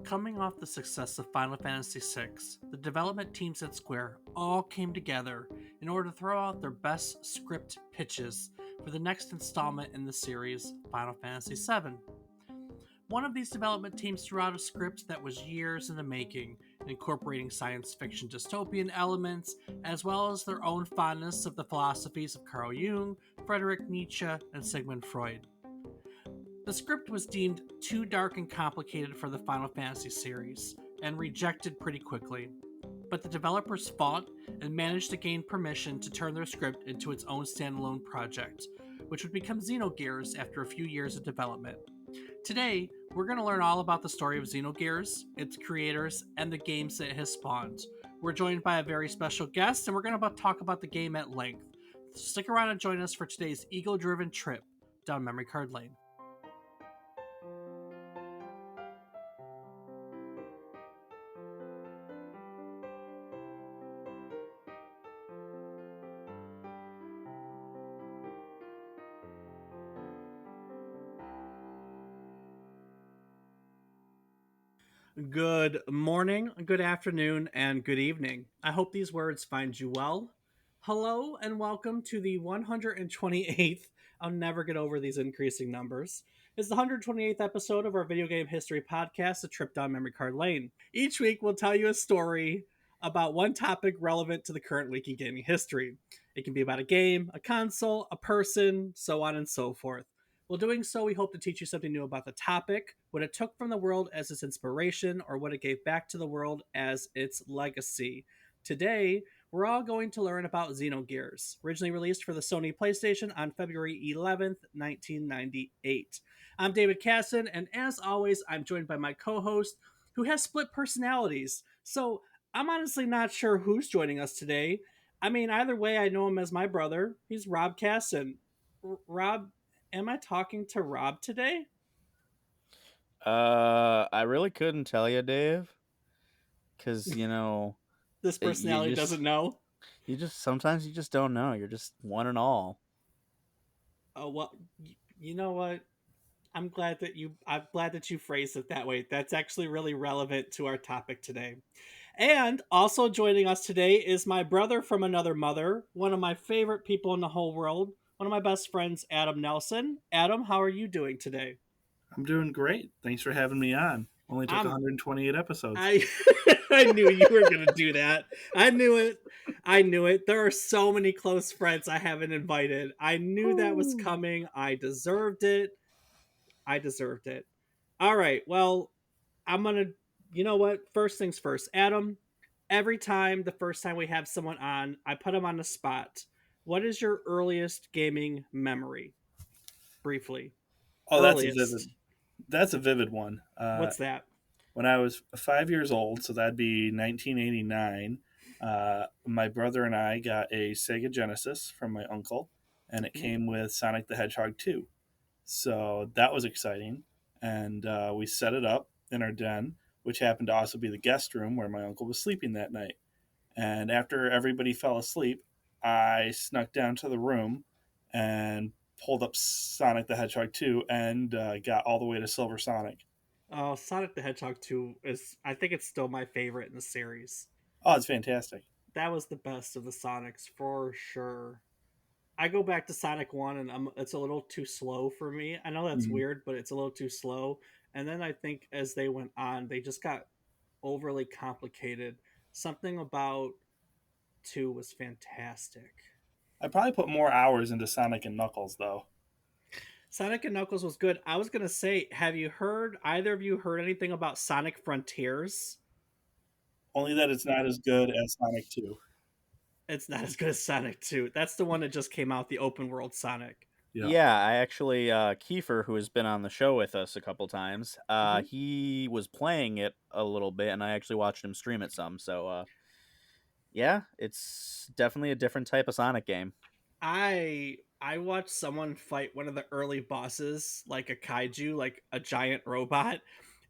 Coming off the success of Final Fantasy VI, the development teams at Square all came together in order to throw out their best script pitches for the next installment in the series, Final Fantasy VII. One of these development teams threw out a script that was years in the making, incorporating science fiction dystopian elements, as well as their own fondness of the philosophies of Carl Jung, Friedrich Nietzsche, and Sigmund Freud. The script was deemed too dark and complicated for the Final Fantasy series, and rejected pretty quickly. But the developers fought and managed to gain permission to turn their script into its own standalone project, which would become Xenogears after a few years of development. Today, we're going to learn all about the story of Xenogears, its creators, and the games that it has spawned. We're joined by a very special guest, and we're going to talk about the game at length. Stick around and join us for today's ego-driven trip down memory card lane. Good morning, good afternoon, and good evening. I hope these words find you well. Hello, and welcome to the 128th. I'll never get over these increasing numbers. It's the 128th episode of our video game history podcast, A Trip Down Memory Card Lane. Each week, we'll tell you a story about one topic relevant to the current week in gaming history. It can be about a game, a console, a person, so on and so forth. While doing so, we hope to teach you something new about the topic, what it took from the world as its inspiration, or what it gave back to the world as its legacy. Today, we're all going to learn about Xenogears, originally released for the Sony Playstation on February 11th, 1998. I'm David Casson, and as always, I'm joined by my co-host, who has split personalities. So I'm honestly not sure who's joining us today. I mean, either way, I know him as my brother. He's Rob Casson. Rob, am I talking to Rob today? I really couldn't tell you, Dave, because This personality doesn't know. Sometimes you just don't know. You're just one and all. Oh well, you know what? I'm glad that you phrased it that way. That's actually really relevant to our topic today. And also joining us today is my brother from another mother, one of my favorite people in the whole world, one of my best friends, Adam Nelson. Adam, how are you doing today? I'm doing great. Thanks for having me on. Only took I'm 128 episodes. I knew you were going to do that. I knew it. There are so many close friends I haven't invited. I knew that was coming. I deserved it. All right. Well, I'm going to, you know what? First things first. Adam, every time, the first time we have someone on, I put them on the spot. What is your earliest gaming memory? Briefly. Oh, that's a vivid one. What's that? When I was 5 years old, so that'd be 1989, my brother and I got a Sega Genesis from my uncle, and it came with Sonic the Hedgehog 2. So that was exciting. And we set it up in our den, which happened to also be the guest room where my uncle was sleeping that night. And after everybody fell asleep, I snuck down to the room and pulled up Sonic the Hedgehog 2 and got all the way to Silver Sonic. Oh, Sonic the Hedgehog 2 is, I think it's still my favorite in the series. Oh, it's fantastic. That was the best of the Sonics for sure. I go back to Sonic 1 and it's a little too slow for me. I know that's weird, but it's a little too slow. And then I think as they went on, they just got overly complicated. Something about 2 was fantastic. I probably put more hours into Sonic and Knuckles, though. Sonic and Knuckles was good. I was going to say, have you heard, either of you heard anything about Sonic Frontiers? Only that it's not as good as Sonic 2. It's not as good as Sonic 2. That's the one that just came out, the open world Sonic. Yeah, I actually, Kiefer, who has been on the show with us a couple times, he was playing it a little bit, and I actually watched him stream it some. So, yeah, it's definitely a different type of Sonic game. I watched someone fight one of the early bosses, like a kaiju, like a giant robot,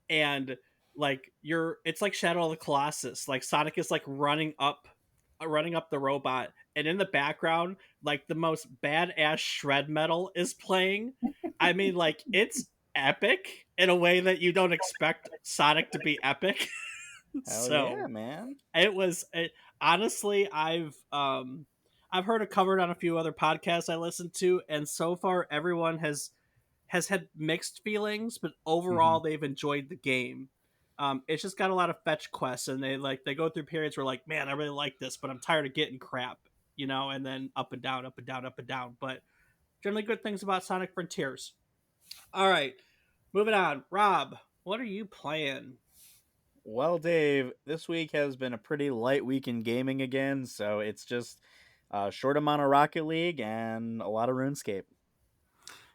and like it's like Shadow of the Colossus. Like Sonic is like running up the robot, and in the background, like the most badass shred metal is playing. I mean, like it's epic in a way that you don't expect Sonic to be epic. Hell yeah, So man. honestly, I've heard it covered on a few other podcasts I listened to, and so far everyone has had mixed feelings, but Mm-hmm. overall they've enjoyed the game. It's just got a lot of fetch quests, and they go through periods where like, man, I really like this, but I'm tired of getting crap, and then up and down, up and down, up and down. But generally, good things about Sonic Frontiers. All right, moving on. Rob, what are you playing? Well, Dave, this week has been a pretty light week in gaming again, so it's just a short amount of Rocket League and a lot of RuneScape.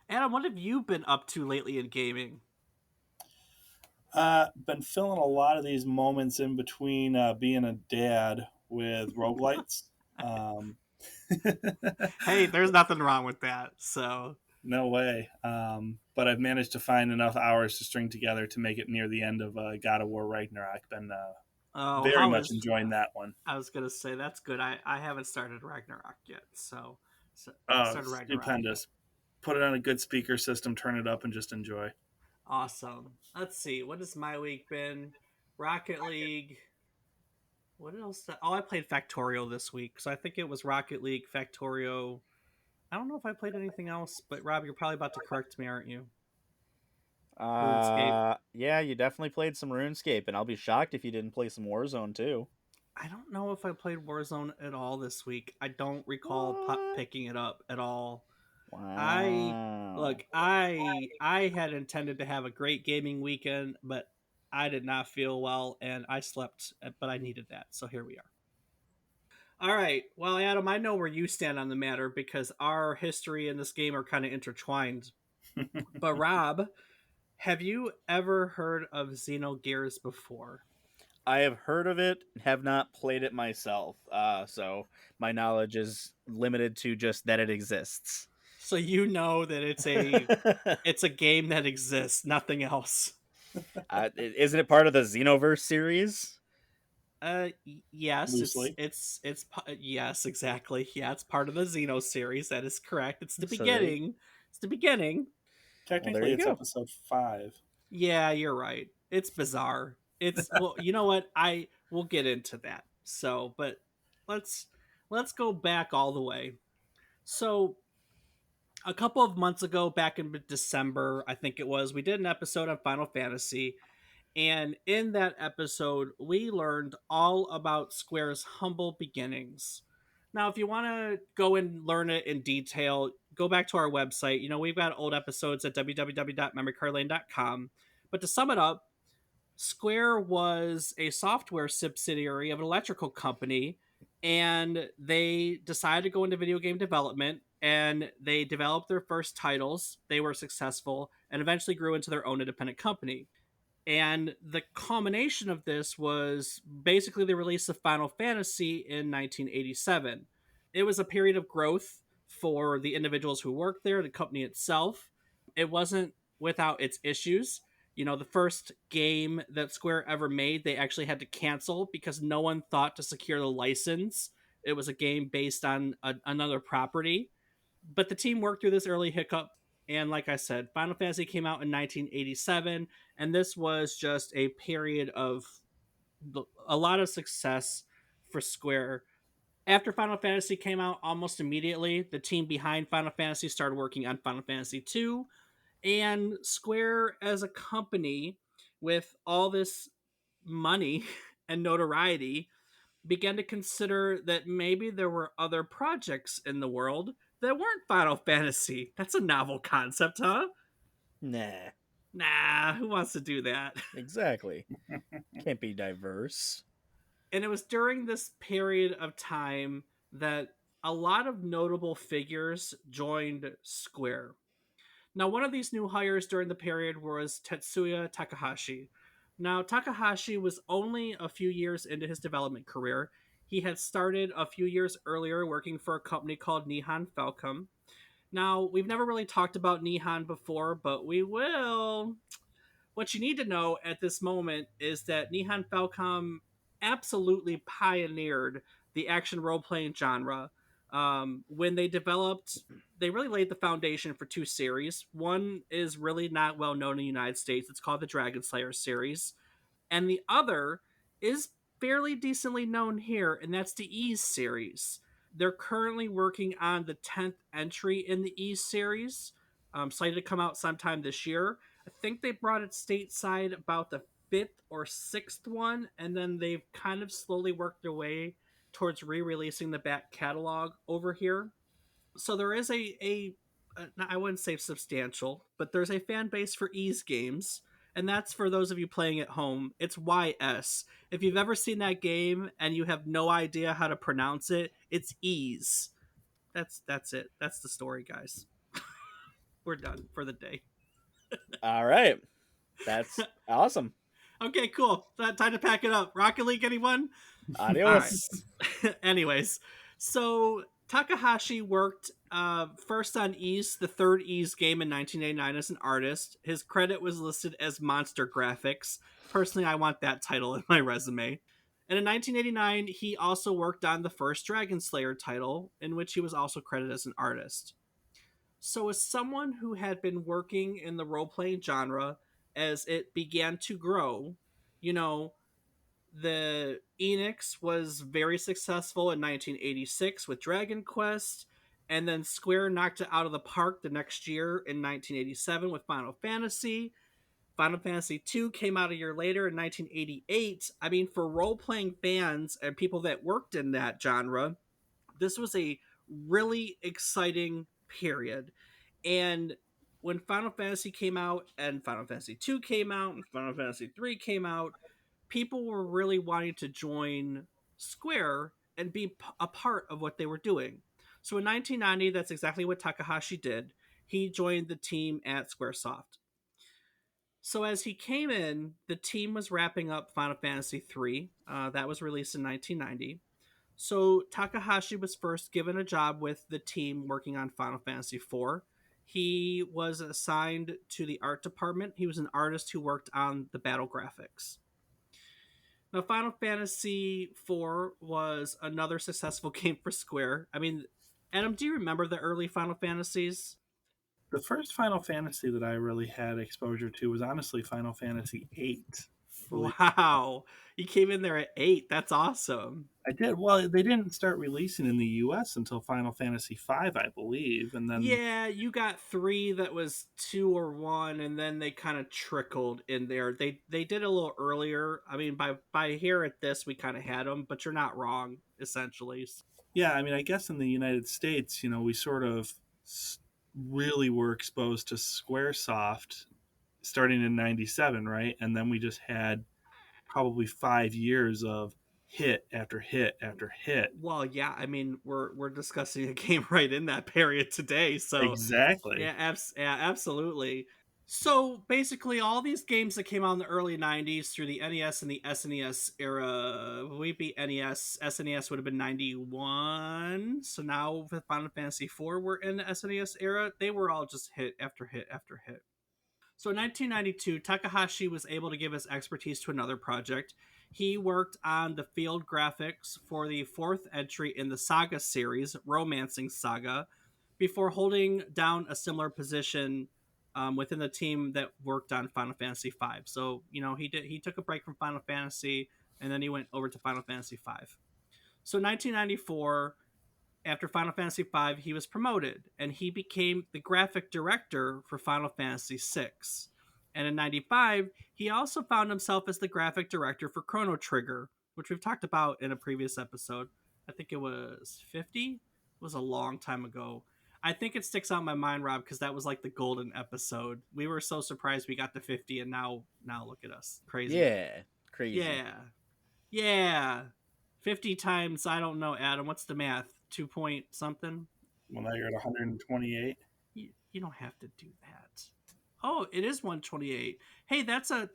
Adam, what have you been up to lately in gaming? Been filling a lot of these moments in between being a dad with roguelites. Um, Hey, there's nothing wrong with that. So, no way. But I've managed to find enough hours to string together to make it near the end of God of War Ragnarok. Been oh, very how much is? enjoying that one. I was gonna say that's good. I haven't started Ragnarok yet, so Oh, started Ragnarok. stupendous. Put it on a good speaker system, turn it up, and just enjoy. Awesome. Let's see. What has my week been? Rocket League. What else? Oh, I played Factorio this week, so I think it was Rocket League, Factorio. I don't know if I played anything else, but Rob, you're probably about to correct me, aren't you? RuneScape. Yeah, you definitely played some RuneScape, and I'll be shocked if you didn't play some Warzone too. I don't know if I played Warzone at all this week. I don't recall What? picking it up at all. I Wow. look, I had intended to have a great gaming weekend, but I did not feel well and I slept, but I needed that. So here we are. All right. Well, Adam, I know where you stand on the matter because our history and this game are kind of intertwined. But Rob, have you ever heard of Xenogears before? I have heard of it, have not played it myself, so my knowledge is limited to just that it exists. So you know that it's a game that exists, nothing else. Isn't it part of the Xenoverse series? Yes, Loosely. yes, exactly. Yeah, it's part of the Xeno series. That is correct. It's the So there, beginning. It's the beginning. well, there Technically, you it's go. episode 5. Yeah, you're right. It's bizarre. It's well, you know what? I will get into that. So, but let's let's go back all the way. So, a couple of months ago, back in December, I think it was, we did an episode on Final Fantasy. And in that episode, we learned all about Square's humble beginnings. Now, if you want to go and learn it in detail, go back to our website. We've got old episodes at www.memorycardlane.com. But to sum it up, Square was a software subsidiary of an electrical company, and they decided to go into video game development. And they developed their first titles. They were successful and eventually grew into their own independent company. And the culmination of this was basically the release of Final Fantasy in 1987. It was a period of growth for the individuals who worked there, the company itself. It wasn't without its issues. The first game that Square ever made, they actually had to cancel because no one thought to secure the license. It was a game based on another property. But the team worked through this early hiccup. And like I said, Final Fantasy came out in 1987, and this was just a period of a lot of success for Square. After Final Fantasy came out, almost immediately, the team behind Final Fantasy started working on Final Fantasy 2, and Square as a company with all this money and notoriety began to consider that maybe there were other projects in the world that weren't Final Fantasy. That's a novel concept, huh? Nah, Nah, who wants to do that? exactly. Can't be diverse. And it was during this period of time that a lot of notable figures joined Square. Now, one of these new hires during the period was Tetsuya Takahashi. Now, Takahashi was only a few years into his development career. He had started a few years earlier working for a company called Nihon Falcom. Now, we've never really talked about Nihon before, but we will. What you need to know at this moment is that Nihon Falcom absolutely pioneered the action role playing genre when they developed they really laid the foundation for two series. One is really not well known in the United States. It's called the Dragon Slayer series, and the other is fairly decently known here, and that's the Ease series. They're currently working on the 10th entry in the Ease series, slated to come out sometime this year. I think they brought it stateside about the fifth or sixth one, and then they've kind of slowly worked their way towards re-releasing the back catalog over here. So there is I wouldn't say substantial, but there's a fan base for Ease games, and that's for those of you playing at home. It's YS. If you've ever seen that game and you have no idea how to pronounce it, it's Ease. That's it. That's the story, guys. We're done for the day. All right. That's awesome. Okay, cool. Time to pack it up. Rocket League, anyone? All right. Adios. Anyways, so Takahashi worked first on Ease, the third Ease game in 1989 as an artist. His credit was listed as Monster Graphics. Personally, I want that title in my resume. And in 1989, he also worked on the first Dragon Slayer title, in which he was also credited as an artist. So, as someone who had been working in the role playing genre as it began to grow, you know, the Enix was very successful in 1986 with Dragon Quest, and then Square knocked it out of the park the next year in 1987 with Final Fantasy. Final Fantasy II came out a year later in 1988. I mean, for role playing fans and people that worked in that genre, this was a really exciting period. And when Final Fantasy came out, and Final Fantasy II came out, and Final Fantasy III came out, people were really wanting to join Square and be a part of what they were doing. So in 1990, that's exactly what Takahashi did. He joined the team at Squaresoft. So as he came in, the team was wrapping up Final Fantasy III. That was released in 1990. So Takahashi was first given a job with the team working on Final Fantasy IV. He was assigned to the art department. He was an artist who worked on the battle graphics. Now, Final Fantasy IV was another successful game for Square. I mean, Adam, do you remember the early Final Fantasies? The first Final Fantasy that I really had exposure to was honestly Final Fantasy VIII. Wow, you came in there at 8. That's awesome. I did. Well, they didn't start releasing in the U.S. until Final Fantasy V, I believe, and then Yeah, you got 3 that was 2 or 1, and then they kind of trickled in there. They did a little earlier. I mean, by here at this, we kind of had them, but you're not wrong, essentially. yeah, I mean, I guess in the United States, we sort of really were exposed to SquareSoft starting in '97, right? And then we just had probably 5 years of hit after hit after hit. Well, yeah, I mean, we're discussing a game right in that period today, so Exactly. yeah, yeah, absolutely. So basically, all these games that came out in the early '90s through the NES and the SNES era, we beat NES. SNES would have been '91. So now with Final Fantasy IV, we're in the SNES era. They were all just hit after hit after hit. So in 1992, Takahashi was able to give his expertise to another project. He worked on the field graphics for the fourth entry in the Saga series, Romancing Saga, before holding down a similar position within the team that worked on Final Fantasy V. So he took a break from Final Fantasy and then he went over to Final Fantasy V. So 1994, after Final Fantasy V, he was promoted and he became the graphic director for Final Fantasy VI. And in 95, he also found himself as the graphic director for Chrono Trigger, which we've talked about in a previous episode. I think it was 50. It was a long time ago. I think it sticks out in my mind, Rob, because that was like the golden episode. We were so surprised we got to 50, and now look at us. Crazy. Yeah, crazy. Yeah. 50 times, I don't know, Adam. What's the math? 2 point something? Well, now you're at 128. You don't have to do that. Oh, it is 128. Hey, that's a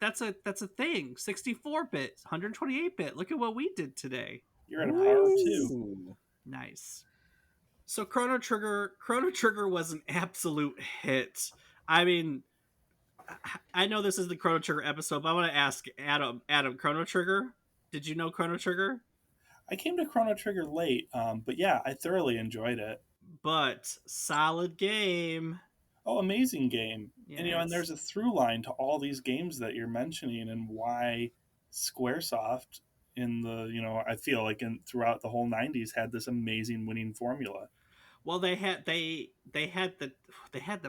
thing. 64-bit, 128-bit. Look at what we did today. You're at a power 2. Ooh. Nice. So Chrono Trigger was an absolute hit. I mean, I know this is the Chrono Trigger episode, but I want to ask Adam, Chrono Trigger? Did you know Chrono Trigger? I came to Chrono Trigger late, but yeah, I thoroughly enjoyed it. but solid game. Oh, amazing game. And Yeah, and there's a through line to all these games that you're mentioning and why Squaresoft in the, I feel like throughout the whole 90s had this amazing winning formula. well, they had the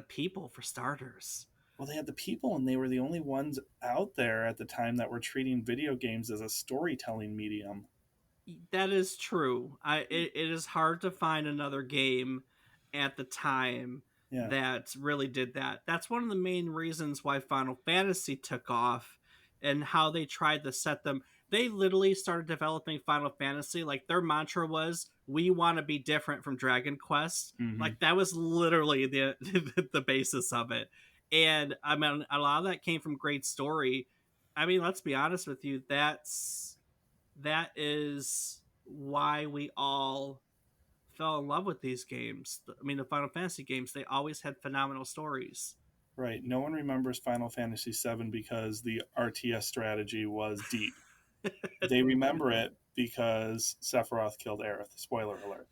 people for starters. Well, they had the people, and they were the only ones out there at the time that were treating video games as a storytelling medium. That is true. It is hard to find another game at the time Yeah. that really did that. That's one of the main reasons why Final Fantasy took off and how they tried to set them. They literally started developing Final Fantasy like their mantra was, "We want to be different from Dragon Quest." Mm-hmm. Like that was literally the the basis of it. And I mean a lot of that came from great story. I mean, let's be honest with you, that is why we all fell in love with these games. I mean, the Final Fantasy games, they always had phenomenal stories. Right. No one remembers Final Fantasy VII because the RTS strategy was deep. They remember it because Sephiroth killed Aerith. Spoiler alert.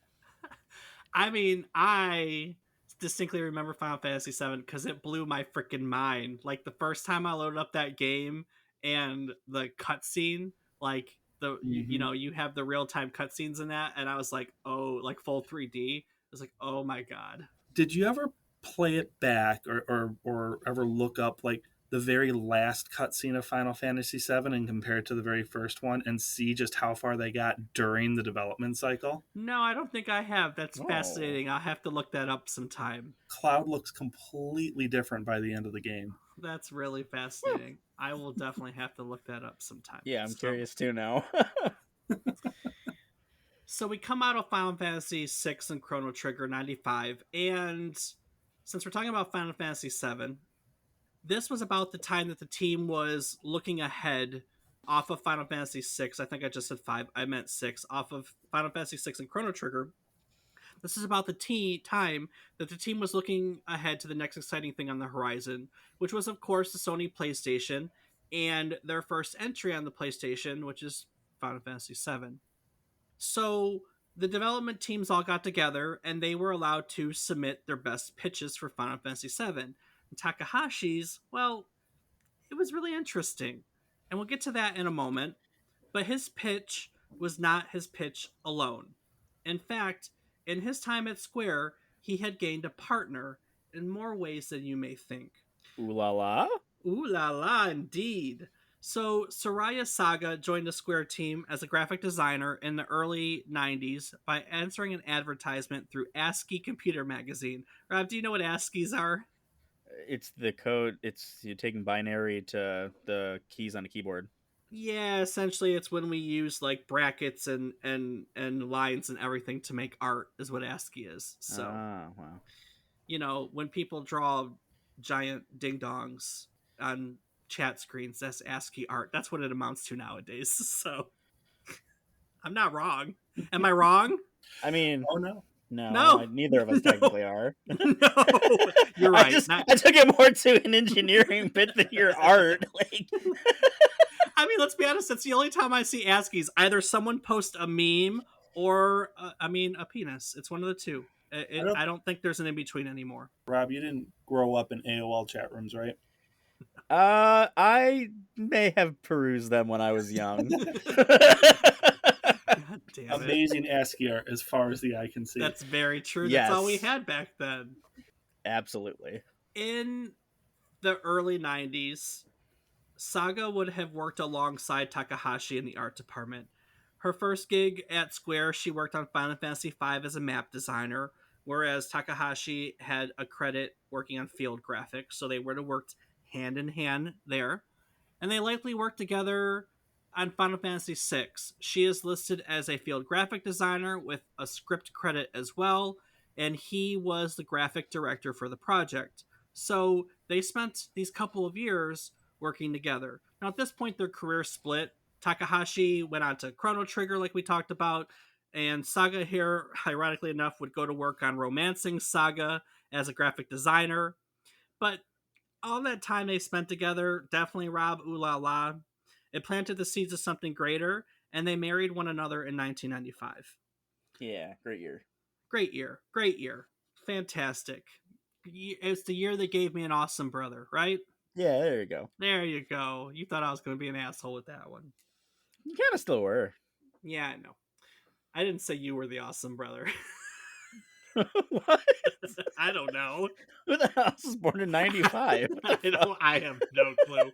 I mean, I distinctly remember Final Fantasy VII because it blew my freaking mind. Like the first time I loaded up that game and the cutscene, like Mm-hmm. you have the real time cutscenes in that, and I was like, oh, like full 3D. I was like, oh my god. Did you ever play it back or ever look up like the very last cutscene of Final Fantasy VII and compare it to the very first one and see just how far they got during the development cycle? No, I don't think I have. That's Oh. fascinating. I'll have to look that up sometime. Cloud looks completely different by the end of the game. That's really fascinating. I will definitely have to look that up sometime. Yeah, I'm curious too now. So we come out of Final Fantasy VI and Chrono Trigger 95, and since we're talking about Final Fantasy VII, this was about the time that the team was looking ahead off of Final Fantasy VI. I think I just said 5. I meant 6. Off of Final Fantasy VI and Chrono Trigger. This is about the time that the team was looking ahead to the next exciting thing on the horizon, which was, of course, the Sony Playstation and their first entry on the PlayStation, which is Final Fantasy VII. So the development teams all got together and they were allowed to submit their best pitches for Final Fantasy VII. And Takahashi's, well, it was really interesting. And we'll get to that in a moment. But his pitch was not his pitch alone. In fact, in his time at Square, he had gained a partner in more ways than you may think. Ooh la la. Ooh la la, indeed. So, Soraya Saga joined the Square team as a graphic designer in the early 90s by answering an advertisement through ASCII Computer Magazine. Rob, do you know what ASCIIs are? It's the code. It's you taking binary to the keys on a keyboard. Yeah, essentially it's when we use like brackets and lines and everything to make art is what ASCII is. So, Ah, wow. when people draw giant ding dongs on chat screens, that's ASCII art. That's what it amounts to nowadays. So, I'm not wrong. Am I wrong? I mean, Oh no. no, No. neither of us No. technically are. No. You're right. I took it more to an engineering bit than your art. Like, I mean, let's be honest. It's the only time I see ASCIIs. Either someone post a meme or, a penis. It's one of the two. I don't I don't think there's an in between anymore. Rob, you didn't grow up in AOL chat rooms, right? I may have perused them when I was young. God damn it. Amazing ASCII art as far as the eye can see. That's very true. Yes. That's all we had back then. Absolutely. In the early 90s, Saga would have worked alongside Takahashi in the art department. Her first gig at Square, she worked on Final Fantasy V as a map designer, whereas Takahashi had a credit working on field graphics, so they would have worked hand in hand there. And they likely worked together on Final Fantasy VI. She is listed as a field graphic designer with a script credit as well, and he was the graphic director for the project. So they spent these couple of years working together. Now, at this point, their career split. Takahashi went on to Chrono Trigger, like we talked about, and Saga here, ironically enough, would go to work on Romancing Saga as a graphic designer. But all that time they spent together, definitely Rob ooh la la. It planted the seeds of something greater, and they married one another in 1995. Yeah, great year. Great year. Great year. Fantastic. It's the year they gave me an awesome brother, right? Yeah, there you go. There you go. You thought I was going to be an asshole with that one. You kind of still were. Yeah, I know. I didn't say you were the awesome brother. What? I don't know. Who the hell was born in '95? What the I fuck? don't. I have no clue.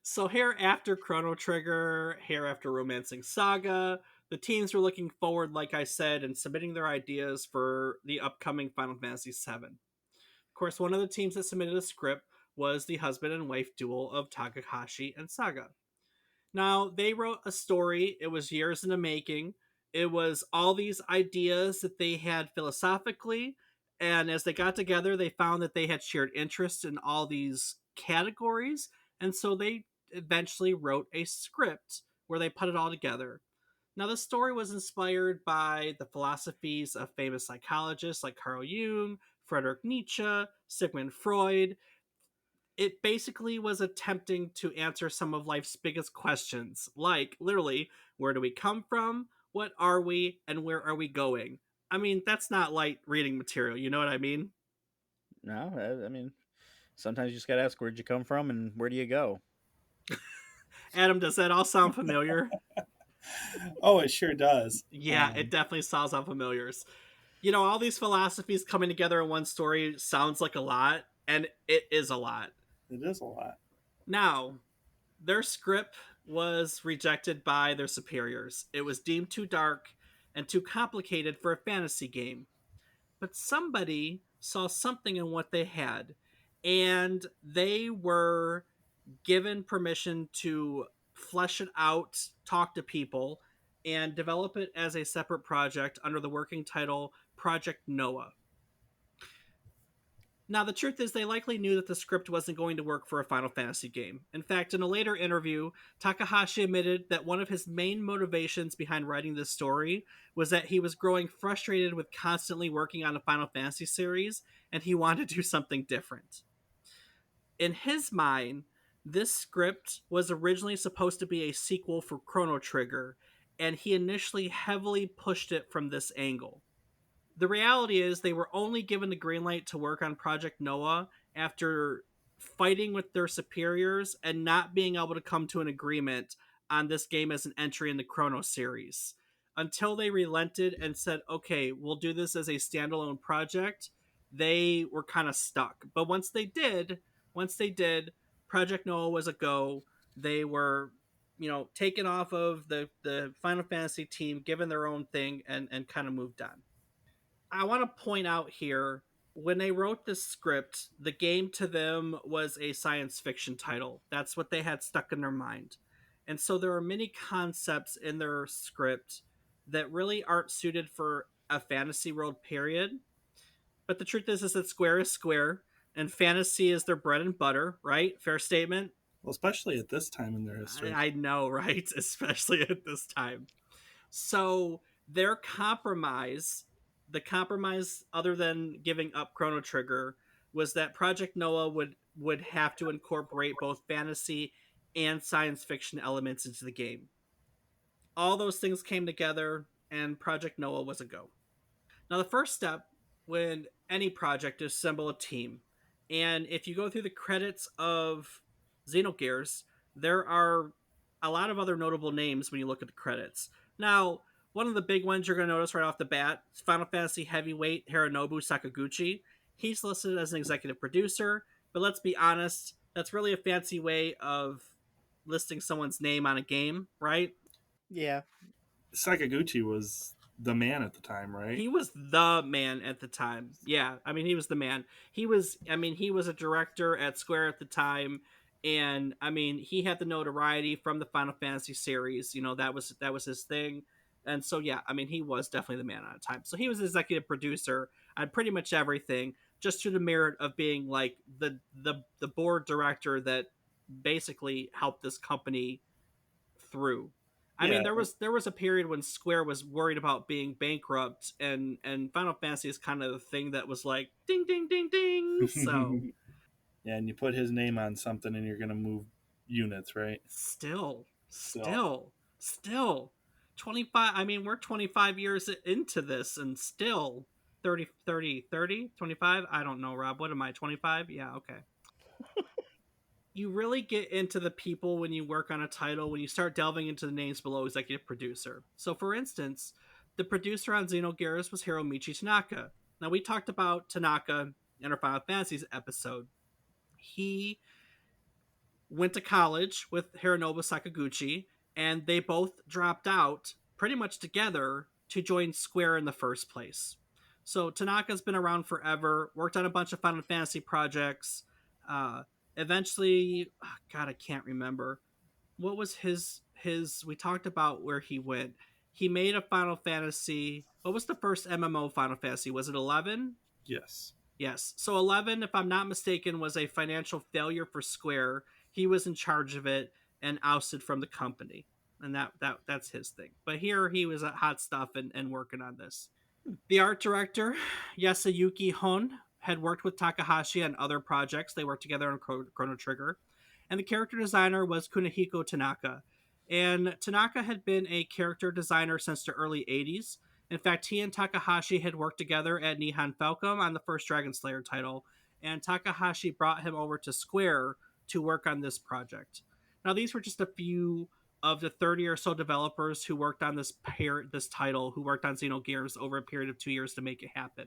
So here after Chrono Trigger, here after Romancing Saga, the teams were looking forward, like I said, and submitting their ideas for the upcoming Final Fantasy VII. Of course, one of the teams that submitted a script was the husband and wife duel of Takahashi and Saga. Now, they wrote a story. It was years in the making. It was all these ideas that they had philosophically. And as they got together, they found that they had shared interests in all these categories. And so they eventually wrote a script where they put it all together. Now, the story was inspired by the philosophies of famous psychologists like Carl Jung, Friedrich Nietzsche, Sigmund Freud. It basically was attempting to answer some of life's biggest questions, like literally, where do we come from? What are we? And where are we going? I mean, that's not light reading material. You know what I mean? No, I mean, sometimes you just gotta ask where'd you come from and where do you go. Adam, does that all sound familiar? Oh, it sure does. Yeah, it definitely sounds unfamiliar. You know, all these philosophies coming together in one story sounds like a lot, and it is a lot. It is a lot. Now, their script was rejected by their superiors. It was deemed too dark and too complicated for a fantasy game. But somebody saw something in what they had, and they were given permission to flesh it out, talk to people, and develop it as a separate project under the working title Project Noah. Now, the truth is, they likely knew that the script wasn't going to work for a Final Fantasy game. In fact, in a later interview, Takahashi admitted that one of his main motivations behind writing this story was that he was growing frustrated with constantly working on a Final Fantasy series, and he wanted to do something different. In his mind, this script was originally supposed to be a sequel for Chrono Trigger, and he initially heavily pushed it from this angle. The reality is they were only given the green light to work on Project Noah after fighting with their superiors and not being able to come to an agreement on this game as an entry in the Chrono series. Until they relented and said, okay, we'll do this as a standalone project, they were kind of stuck. But once they did, Project Noah was a go. They were, taken off of the Final Fantasy team, given their own thing, and kind of moved on. I want to point out here when they wrote this script, the game to them was a science fiction title. That's what they had stuck in their mind. And so there are many concepts in their script that really aren't suited for a fantasy world, period. But the truth is that Square is Square and fantasy is their bread and butter, right? Fair statement. Well, especially at this time in their history. I know, right? Especially at this time. So their compromise, the compromise other than giving up Chrono Trigger, was that Project Noah would have to incorporate both fantasy and science fiction elements into the game. All those things came together, and Project Noah was a go. Now, the first step when any project is assemble a team. And if you go through the credits of Xenogears, there are a lot of other notable names when you look at the credits. Now, one of the big ones you're going to notice right off the bat is Final Fantasy heavyweight Hironobu Sakaguchi. He's listed as an executive producer, but let's be honest, that's really a fancy way of listing someone's name on a game, right? Yeah. Sakaguchi was the man at the time, right? He was the man at the time. Yeah, I mean, he was the man. He was a director at Square at the time, and I mean, he had the notoriety from the Final Fantasy series. That was his thing, and so yeah, I mean, he was definitely the man at the time. So he was executive producer on pretty much everything, just to the merit of being like the board director that basically helped this company through. I mean, Yeah. there was a period when Square was worried about being bankrupt, and Final Fantasy is kind of the thing that was like ding ding ding ding. So Yeah, and you put his name on something and you're going to move units, right? still, Still. still, 25. I mean, we're 25 years into this, and still. 30, 30, 30, 25. I don't know, Rob. What am I, 25? Yeah, okay. You really get into the people when you work on a title, when you start delving into the names below executive producer. So, for instance, the producer on Xenogears was Hiromichi Tanaka. Now, we talked about Tanaka in our Final Fantasies episode. He went to college with Hironobu Sakaguchi, and they both dropped out pretty much together to join Square in the first place. So Tanaka's been around forever, worked on a bunch of Final Fantasy projects. Uh, eventually, God, I can't remember what was his. We talked about where he went. He made a Final Fantasy. What was the first MMO Final Fantasy? Was it 11? Yes. Yes. So 11, if I'm not mistaken, was a financial failure for Square. He was in charge of it and ousted from the company. And that's his thing. But here he was at hot stuff and working on this. The art director, Yasuyuki Hon, had worked with Takahashi on other projects. They worked together on Chrono Trigger. And the character designer was Kunihiko Tanaka. And Tanaka had been a character designer since the early 80s. In fact, he and Takahashi had worked together at Nihon Falcom on the first Dragon Slayer title, and Takahashi brought him over to Square to work on this project. Now, these were just a few of the 30 or so developers who worked on this title, who worked on Xenogears over a period of 2 years to make it happen.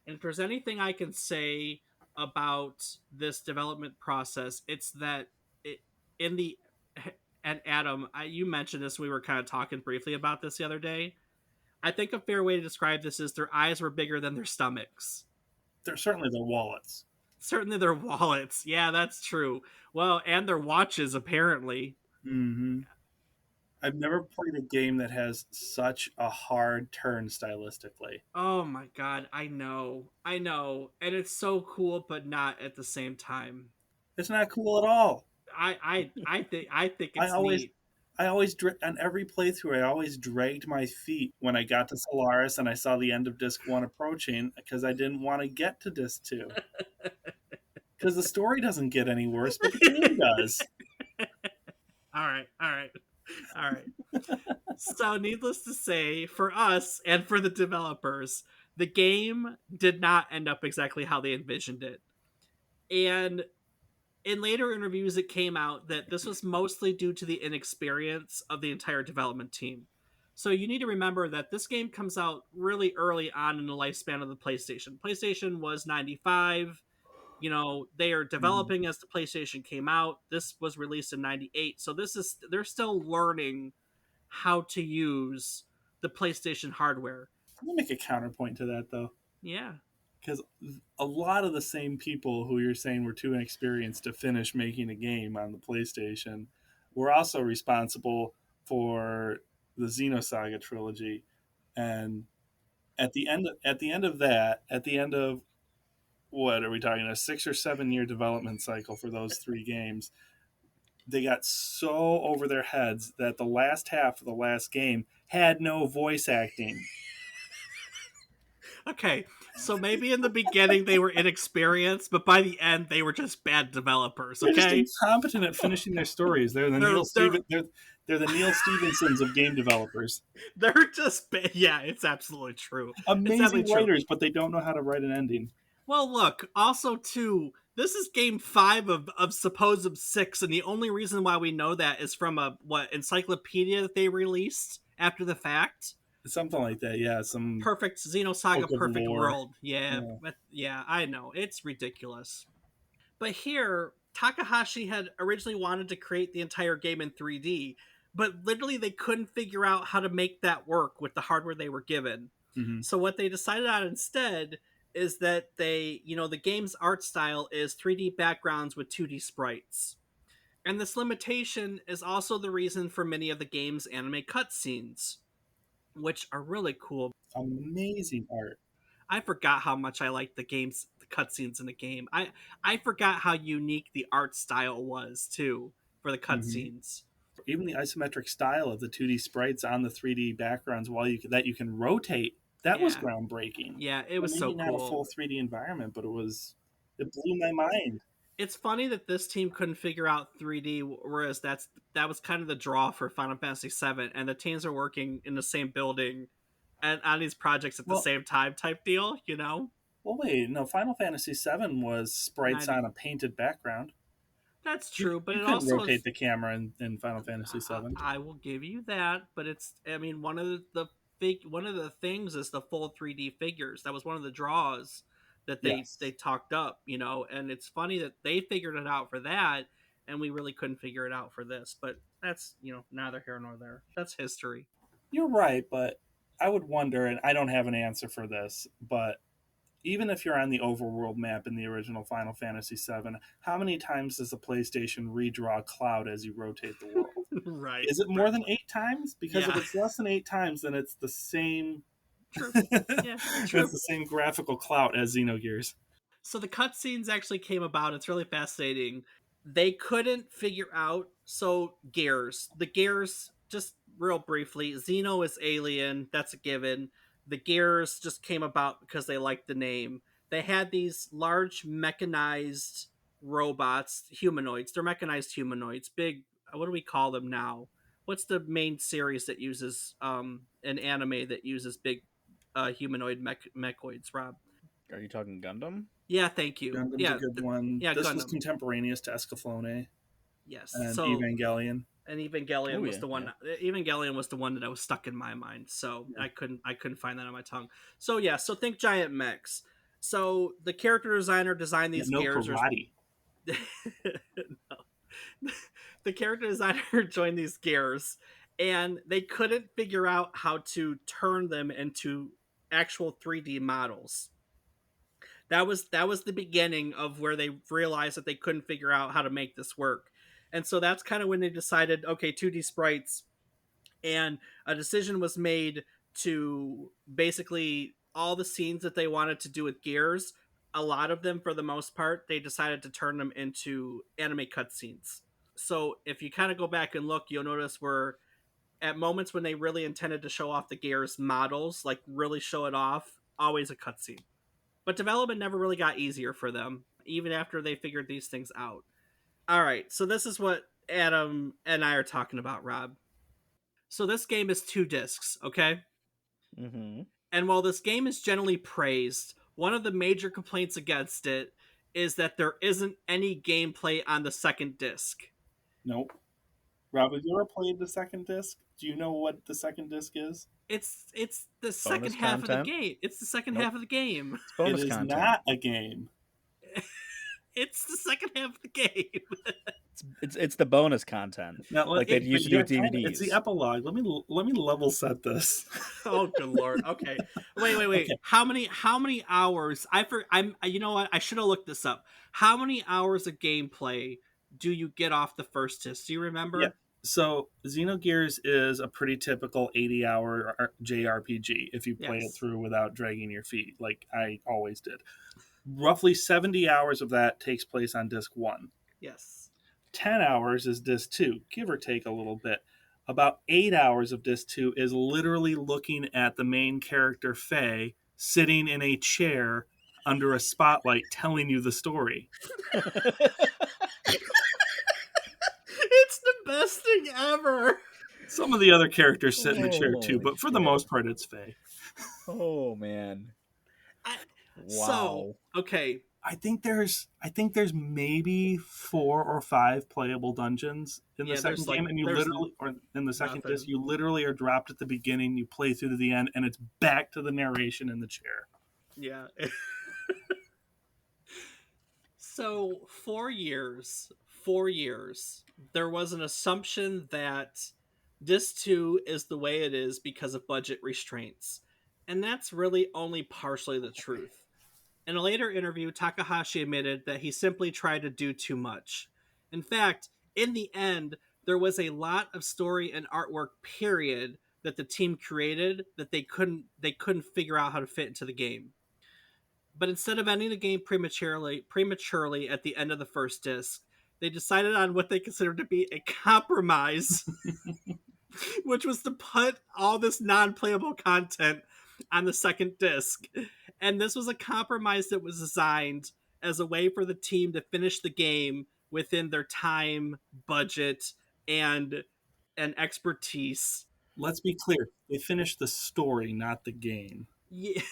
And if there's anything I can say about this development process, it's that it in the and Adam, you mentioned this. We were kind of talking briefly about this the other day. I think a fair way to describe this is their eyes were bigger than their stomachs. They're certainly their wallets. Certainly their wallets. Yeah, that's true. Well, and their watches, apparently. Mm-hmm. I've never played a game that has such a hard turn stylistically. Oh my god, I know. I know. And it's so cool, but not at the same time. It's not cool at all. I think I it's always, neat. on every playthrough, I always dragged my feet when I got to Solaris and I saw the end of Disc 1 approaching because I didn't want to get to Disc 2. Because the story doesn't get any worse, but the game does. All right, all right, all right. So, needless to say, for us and for the developers, the game did not end up exactly how they envisioned it. And in later interviews, it came out that this was mostly due to the inexperience of the entire development team. So you need to remember that this game comes out really early on in the lifespan of the PlayStation. PlayStation was 95. You know, they are developing as the PlayStation came out. This was released in 98. So they're still learning how to use the PlayStation hardware. Let me make a counterpoint to that, though. Yeah. Because a lot of the same people who you're saying were too inexperienced to finish making a game on the PlayStation were also responsible for the Xenosaga trilogy. And at the end of that, at the end of what are we talking, a 6 or 7 year development cycle for those three games, they got so over their heads that the last half of the last game had no voice acting. Okay, so maybe in the beginning they were inexperienced, but by the end they were just bad developers. They're just Okay, incompetent at finishing their stories. They're the they're the Neil Stephensons of game developers. they're just bad. Yeah, it's absolutely true. It's Amazing absolutely true. writers, but they don't know how to write an ending. Well, look, also too, this is game 5 of supposed 6, and the only reason why we know that is from a encyclopedia that they released after the fact. Something like that, yeah. Some Perfect Xenosaga Perfect lore. World. Yeah, I know. It's ridiculous. But here, Takahashi had originally wanted to create the entire game in 3D, but literally they couldn't figure out how to make that work with the hardware they were given. Mm-hmm. So what they decided on instead is that the game's art style is 3D backgrounds with 2D sprites. And this limitation is also the reason for many of the game's anime cutscenes, which are really cool. Amazing art. I forgot how much I liked the cutscenes in the game. I forgot how unique the art style was too for the cutscenes. Mm-hmm. Even the isometric style of the 2D sprites on the 3D backgrounds that you can rotate, that was groundbreaking. Yeah, it was so cool. Maybe not a full 3D environment, but it blew my mind. It's funny that this team couldn't figure out 3D, whereas that was kind of the draw for Final Fantasy VII, and the teams are working in the same building and on these projects at the Well, same time type deal, you know? well, wait, no. Final Fantasy VII was sprites 90. on a painted background. That's You true, but you it couldn't also rotate is. the camera in Final Fantasy VII. I will give you that, but it's. I mean, one of the things is the full 3D figures. That was one of the draws that they Yes. talked up, you know. And it's funny that they figured it out for that, and we really couldn't figure it out for this. But that's neither here nor there. That's history. You're right, but I would wonder, and I don't have an answer for this, but even if you're on the overworld map in the original Final Fantasy VII, how many times does the PlayStation redraw a cloud as you rotate the world? Right. Is it more than 8 times? Because if Yeah. it's less than 8 times, then it's the same. True. Yeah. It's True. the same graphical clout as Xenogears. So the cutscenes actually came about. It's really fascinating. They couldn't figure out Gears. The Gears, just real briefly, Xeno is alien. That's a given. The Gears just came about because they liked the name. They had these large mechanized robots, humanoids. They're mechanized humanoids. Big. What do we call them now? What's the main series that uses an anime that uses big humanoid mechoids? Rob. Are you talking Gundam? Yeah, thank you. Gundam's a Yeah, good one. yeah, This was Gundam. contemporaneous to Escaflowne Yes. and So, Evangelion. and Evangelion Oh was yeah, the yeah. one. Evangelion was the one that I was stuck in my mind. So Yeah. I couldn't find that on my tongue. So yeah. So think giant mechs. So the character designer designed Yeah, these no gears. karate. No. The character designer joined these gears, and they couldn't figure out how to turn them into actual 3D models. That was the beginning of where they realized that they couldn't figure out how to make this work. And so that's kind of when they decided, okay, 2D sprites, and a decision was made to basically all the scenes that they wanted to do with Gears, a lot of them for the most part, they decided to turn them into anime cutscenes. So if you kind of go back and look, you'll notice where at moments when they really intended to show off the Gears models, like really show it off, always a cutscene. But development never really got easier for them, even after they figured these things out. All right, so this is what Adam and I are talking about, Rob. So this game is 2 discs, okay? Mm-hmm. And while this game is generally praised, one of the major complaints against it is that there isn't any gameplay on the second disc. Nope. Rob, have you ever played the second disc? Do you know what the second disc is? It's the second Bonus half of the content? game. It's the second Nope. half of the game. It's It bonus is content. not a game. It's the second half of the game. It's the bonus content, Now, like they used to do with it's the DVDs. epilogue. Let me level set this. Oh, good lord. Okay. Wait. Okay. How many hours? I'm. You know what? I should have looked this up. How many hours of gameplay do you get off the first disc? Do you Yeah. remember? So Xenogears is a pretty typical 80-hour JRPG if you play it Yes. through without dragging your feet, like I always did. Roughly 70 hours of that takes place on disc 1. Yes. 10 hours is disc 2, give or take a little bit. About 8 hours of disc 2 is literally looking at the main character Faye sitting in a chair under a spotlight telling you the story. It's the best thing ever. Some of the other characters sit in the chair too, Holy but for the shit. most part it's Faye. Oh man. I, Wow. So okay. I think there's maybe 4 or 5 playable dungeons in the Yeah. second game, and you There's literally, or in the second nothing. disc, you literally are dropped at the beginning, you play through to the end, and it's back to the narration in the chair. Yeah. So 4 years, there was an assumption that Disc 2 is the way it is because of budget restraints. And that's really only partially the truth. In a later interview, Takahashi admitted that he simply tried to do too much. In fact, in the end, there was a lot of story and artwork period that the team created that they couldn't figure out how to fit into the game. But instead of ending the game prematurely at the end of the first disc, they decided on what they considered to be a compromise, which was to put all this non-playable content on the second disc. And this was a compromise that was designed as a way for the team to finish the game within their time, budget, and expertise. let's be clear. They finished the story, not the game. Yeah,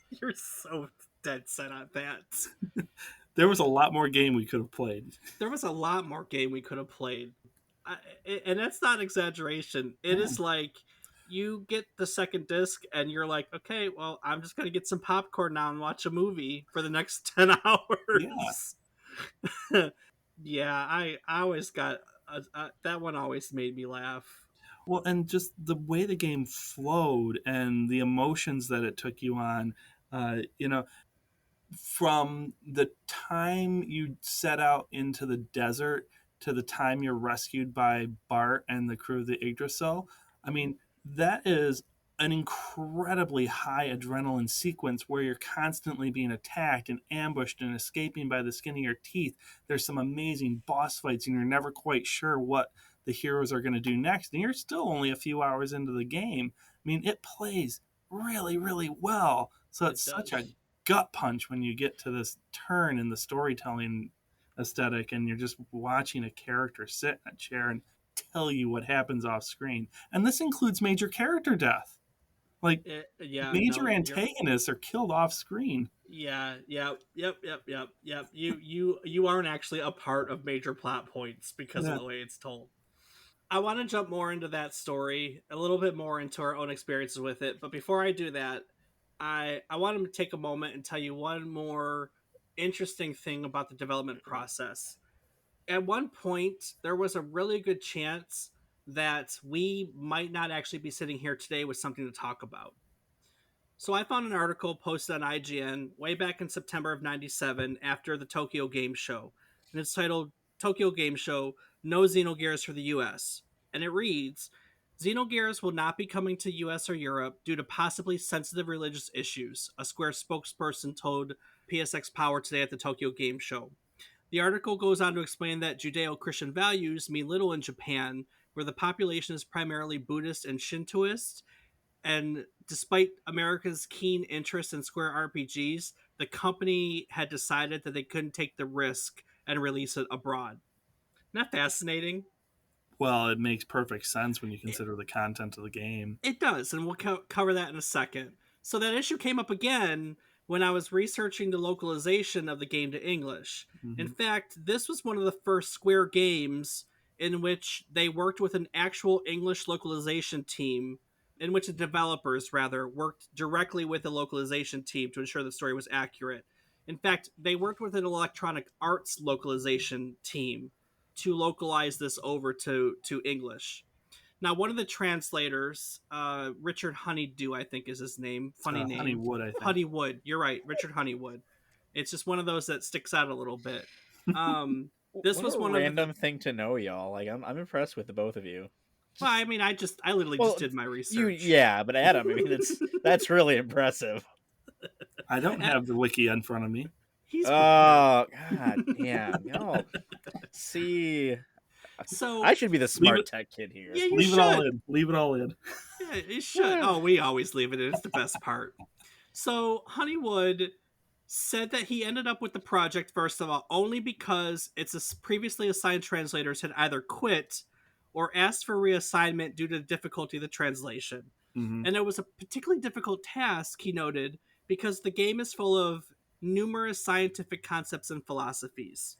you're so dead set on that. There was a lot more game we could have played. There was a lot more game we could have played. I, and that's not exaggeration. It Yeah. is like you get the second disc and you're like, okay, well, I'm just gonna get some popcorn now and watch a movie for the next 10 Yeah. hours. Yeah, I always got that one always made me laugh. Well, and just the way the game flowed and the emotions that it took you on, you know, from the time you set out into the desert to the time you're rescued by Bart and the crew of the Yggdrasil, I mean, that is an incredibly high adrenaline sequence where you're constantly being attacked and ambushed and escaping by the skin of your teeth. There's some amazing boss fights, and you're never quite sure what the heroes are going to do next. And you're still only a few hours into the game. I mean, it plays really, really well. So It it's such a does. gut punch when you get to this turn in the storytelling aesthetic and you're just watching a character sit in a chair and tell you what happens off screen. And this includes major character death. Like Yeah, no, major you're antagonists are killed off screen. yeah, yeah, yep. You aren't actually a part of major plot points because of Yeah. the way it's told. I want to jump more into that story, a little bit more into our own experiences with it. But before I do that, I want to take a moment and tell you one more interesting thing about the development process. At one point, there was a really good chance that we might not actually be sitting here today with something to talk about. So I found an article posted on IGN way back in September of 97 after the Tokyo Game Show. And it's titled Tokyo Game Show No Xenogears for the US. And it reads Xenogears will not be coming to US or Europe due to possibly sensitive religious issues, a Square spokesperson told PSX Power today at the Tokyo Game Show. The article goes on to explain that Judeo Christian values mean little in Japan, where the population is primarily Buddhist and Shintoist, and despite America's keen interest in Square RPGs, the company had decided that they couldn't take the risk and release it abroad. Not fascinating? Well, it makes perfect sense when you It, consider the content of the game. it does, and we'll cover that in a second. So that issue came up again when I was researching the localization of the game to English. In Hmm. fact, this was one of the first Square games in which they worked with an actual English localization team, in which the developers, rather, worked directly with the localization team to ensure the story was accurate. In fact, they worked with an Electronic Arts localization team to localize this over to English. Now, one of the translators, Richard Honeydew, I think is his name. It's Funny name. Honeywood, I think. Honeywood. You're right, Richard Honeywood. It's just one of those that sticks out a little bit. Um, this What was a one of the. random thing to know, y'all. Like, I'm impressed with the both of you. Well, I mean, I literally just Well, did my you, research. yeah, but Adam, I mean, that's really impressive. I don't have the wiki in front of me. He's prepared. Oh, god damn, y'all. See, So, I should be the Leave smart it. tech kid here. yeah, you Leave it all should. in. Leave it all in. Yeah, you should. Oh, we always leave it in. It's the best part. So Honeywood said that he ended up with the project, first of all, only because its previously assigned translators had either quit or asked for reassignment due to the difficulty of the translation. Hmm. And it was a particularly difficult task, he noted, because the game is full of numerous scientific concepts and philosophies.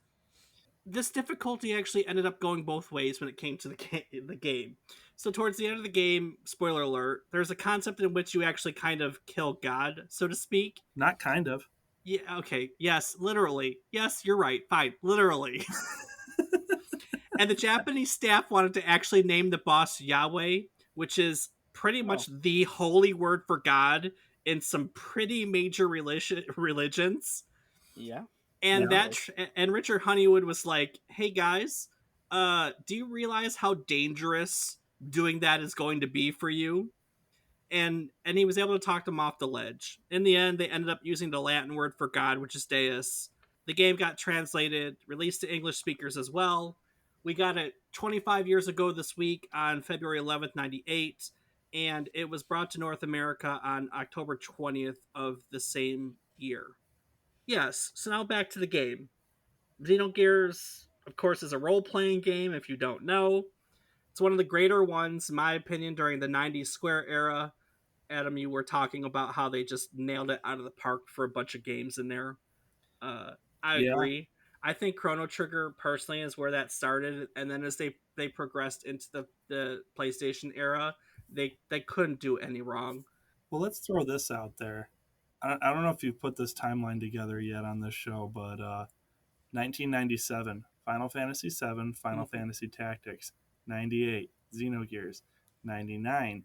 This difficulty actually ended up going both ways when it came to the game. So towards the end of the game, spoiler alert, there's a concept in which you actually kind of kill God, so to speak. Not kind of. Yeah, okay. Yes, literally. Yes, you're right. Fine, literally. And the Japanese staff wanted to actually name the boss Yahweh, which is pretty Oh, much the holy word for God in some pretty major religions. yeah. And Yeah. and Richard Honeywood was like, "Hey guys, do you realize how dangerous doing that is going to be for you?" And he was able to talk them off the ledge. In the end, they ended up using the Latin word for God, which is Deus. The game got translated, released to English speakers as well. We got it 25 years ago this week on February 11th, 98, and it was brought to North America on October 20th of the same year. Yes, so now back to the game. Xenogears, of course, is a role playing game, if you don't know. It's one of the greater ones, in my opinion, during the '90s Square era. Adam, you were talking about how they just nailed it out of the park for a bunch of games in there. Uh, I Yeah. agree. I think Chrono Trigger personally is where that started, and then as they progressed into the PlayStation era, they couldn't do any wrong. Well, let's throw this out there. I don't know if you've put this timeline together yet on this show, but 1997, Final Fantasy VII, Final Mm-hmm. Fantasy Tactics, 98, Xenogears, 99,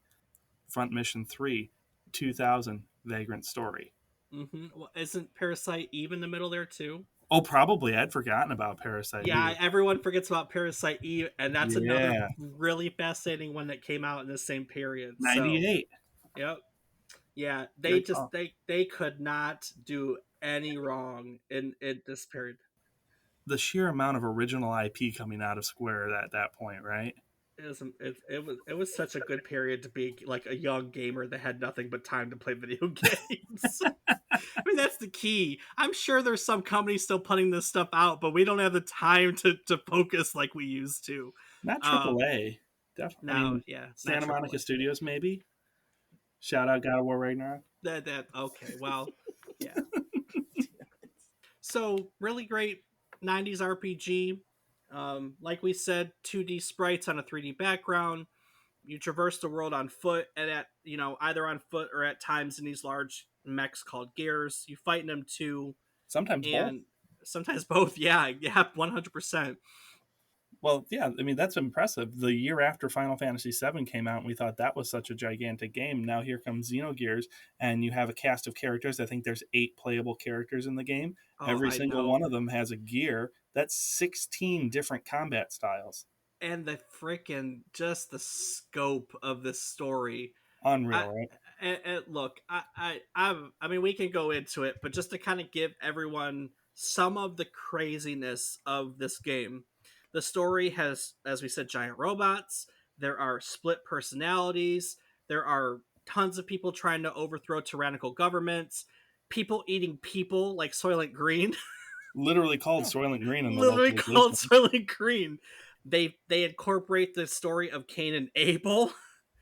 Front Mission 3, 2000, Vagrant Story. Mm-hmm. Well, isn't Parasite Eve in the middle there too? Oh, probably. I'd forgotten about Parasite Yeah, Eve. everyone forgets about Parasite Eve, and that's another Yeah, really fascinating one that came out in the same period. So, 98. yep, yeah, they Good just call. they could not do any wrong in this period. The sheer amount of original IP coming out of Square at that point, right? It was such a good period to be like a young gamer that had nothing but time to play video games. I mean, that's the key. I'm sure there's some companies still putting this stuff out, but we don't have the time to focus like we used to. Not Um, AAA. Definitely. I Now, mean, yeah, not Santa AAA. Monica Studios, maybe. Shout out God of War Ragnarok. That okay. Well, yeah. So really great '90s RPG. Like we said, 2D sprites on a 3D background. You traverse the world on foot, and at either on foot or at times in these large mechs called gears. You fight in them too, Sometimes both. and sometimes both. Yeah, yeah, 100%. Well, yeah, I mean that's impressive. The year after Final Fantasy VII came out, and we thought that was such a gigantic game. Now here comes Xenogears, and you have a cast of characters. I think there's 8 playable characters in the game. Oh, Every I single know. one of them has a gear. That's 16 different combat styles. And the freaking just the scope of this story. I, Unreal, right? look, I mean, we can go into it, but just to kind of give everyone some of the craziness of this game, the story has, as we said, giant robots. There are split personalities. There are tons of people trying to overthrow tyrannical governments. People eating people like Soylent Green, Literally called Soylent Green in the literally called localization. Soylent Green. They incorporate the story of Cain and Abel.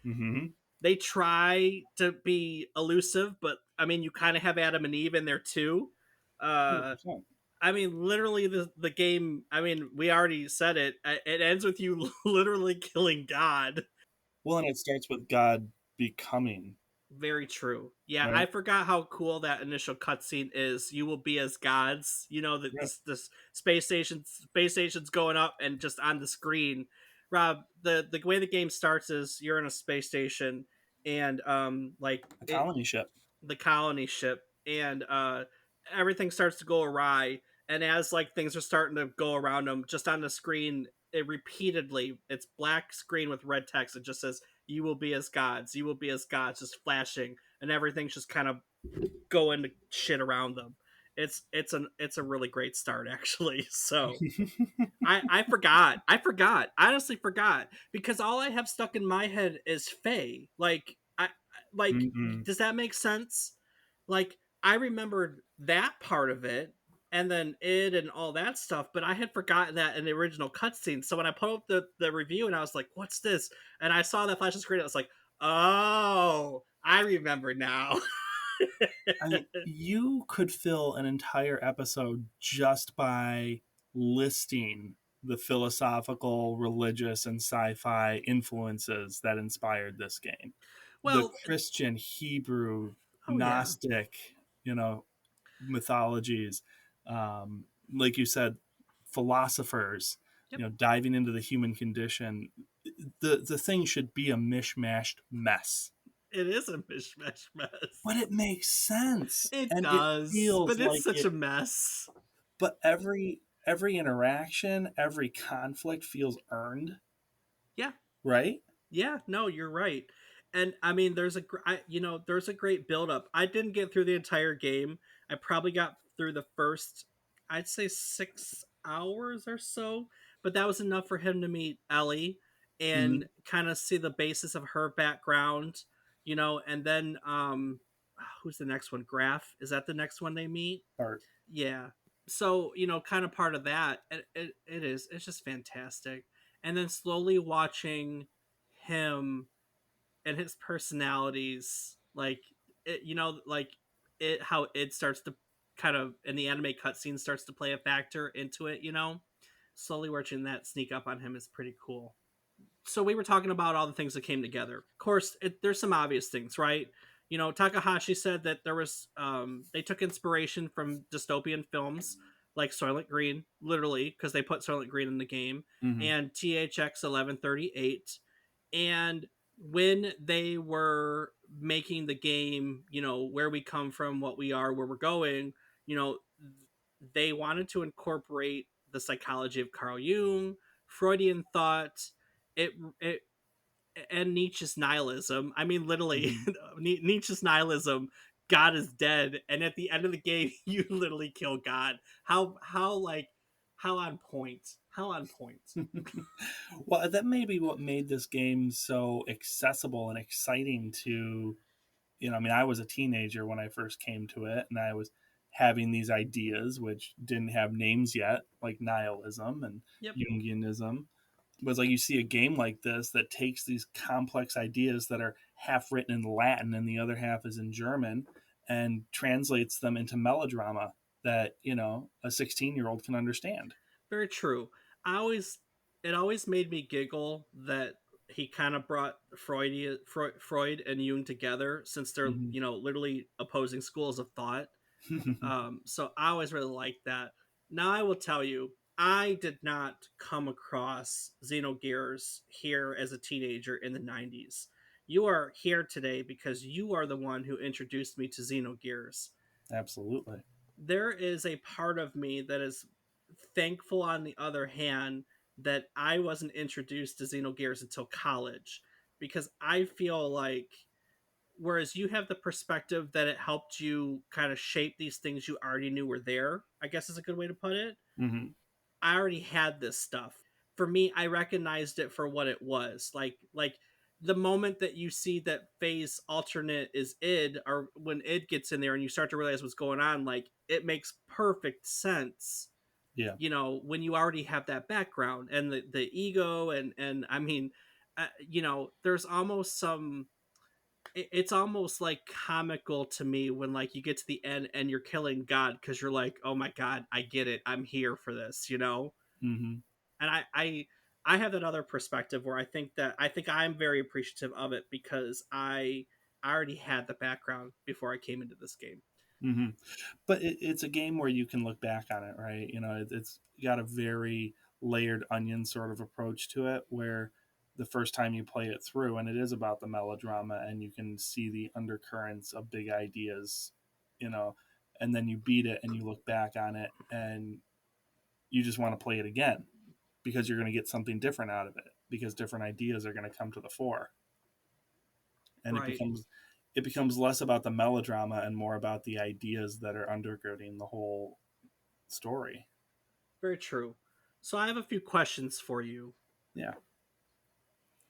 Mm-hmm. They try to be elusive, but I mean, you kind of have Adam and Eve in there too. Uh, 100%. I mean, literally, the game. I mean, we already said it. It ends with you literally killing God. Well, and it starts with God becoming, Very true. Yeah, I right? forgot how cool that initial cutscene is. You will be as gods. You know that Right. this space station's going up, and just on the screen, Rob. The way the game starts is you're in a space station, and like A it colony ship. the colony ship, and everything starts to go awry, and as like things are starting to go around them, just on the screen it repeatedly, it's black screen with red text, it just says you will be as gods, you will be as gods, just flashing, and everything's just kind of going to shit around them. It's a really great start actually. So I honestly forgot, because all I have stuck in my head is Faye. Like, Mm-mm. does that make sense? Like, I remembered that part of it, and then it and all that stuff, but I had forgotten that in the original cutscene. So when I put up the review and I was like, "What's this?" and I saw that flashing screen, I was like, "Oh, I remember now." I mean, you could fill an entire episode just by listing the philosophical, religious, and sci fi influences that inspired this game. The Well, Christian, Hebrew, oh yeah, Gnostic, you know, mythologies, like you said, philosophers, yep, diving into the human condition. The thing should be a mishmashed mess, it is a mishmash mess. but it makes sense It and it does, feels but it's like such it. a mess. But every interaction, every conflict feels earned, Yeah, right? yeah, no, you're right. And I mean, there's a great build up. I didn't get through the entire game. I probably got through the first, I'd say 6 hours or so, but that was enough for him to meet Ellie and Mm-hmm. kind of see the basis of her background, and then who's the next one? Graph, is that the next one they meet? Art. Yeah. So kind of part of that, it's just fantastic. and then slowly watching him and his personalities, like like it how it starts to kind of in the anime cutscene starts to play a factor into it. Slowly watching that sneak up on him is pretty cool. So we were talking about all the things that came together. Of course, there's some obvious things, right? Takahashi said that there was they took inspiration from dystopian films like Soylent Green, literally, because they put Soylent Green in the game, Mm-hmm. and THX 1138. And when they were making the game, where we come from, what we are, where we're going, you know, they wanted to incorporate the psychology of Carl Jung, Freudian thought, it and Nietzsche's nihilism. I mean, literally, Mm-hmm. Nietzsche's nihilism. God is dead, and at the end of the game, you literally kill God. How on point? How on point? Well, that may be what made this game so accessible and exciting to, I mean, I was a teenager when I first came to it, and I was having these ideas which didn't have names yet, like nihilism and Yep. Jungianism. But it's like you see a game like this that takes these complex ideas that are half written in Latin and the other half is in German and translates them into melodrama that, a 16-year-old can understand. Very true. I always It always made me giggle that he kind of brought Freud and Jung together, since they're Mm-hmm. literally opposing schools of thought. So I always really liked that. Now I will tell you, I did not come across Xenogears here as a teenager in the 90s. You are here today because you are the one who introduced me to Xenogears. Absolutely. There is a part of me that is thankful, on the other hand, that I wasn't introduced to Xenogears until college, because I feel like, whereas you have the perspective that it helped you kind of shape these things you already knew were there, I guess is a good way to put it. Mm-hmm. I already had this stuff. For me, I recognized it for what it was. Like the moment that you see that phase alternate is id, or when id gets in there and you start to realize what's going on, like it makes perfect sense. Yeah. When you already have that background and the ego, and I mean, there's almost some, it's almost like comical to me when, like, you get to the end and you're killing God because you're like, oh my God, I get it, I'm here for this. Mm-hmm. And I have that other perspective where I think I'm very appreciative of it because I already had the background before I came into this game. Mm-hmm. But it's a game where you can look back on it, right? It's got a very layered onion sort of approach to it, where the first time you play it through, and it is about the melodrama, and you can see the undercurrents of big ideas, you know, and then you beat it and you look back on it and you just want to play it again because you're going to get something different out of it because different ideas are going to come to the fore, and it Right. becomes less about the melodrama and more about the ideas that are undergirding the whole story. Very true. So I have a few questions for you. Yeah.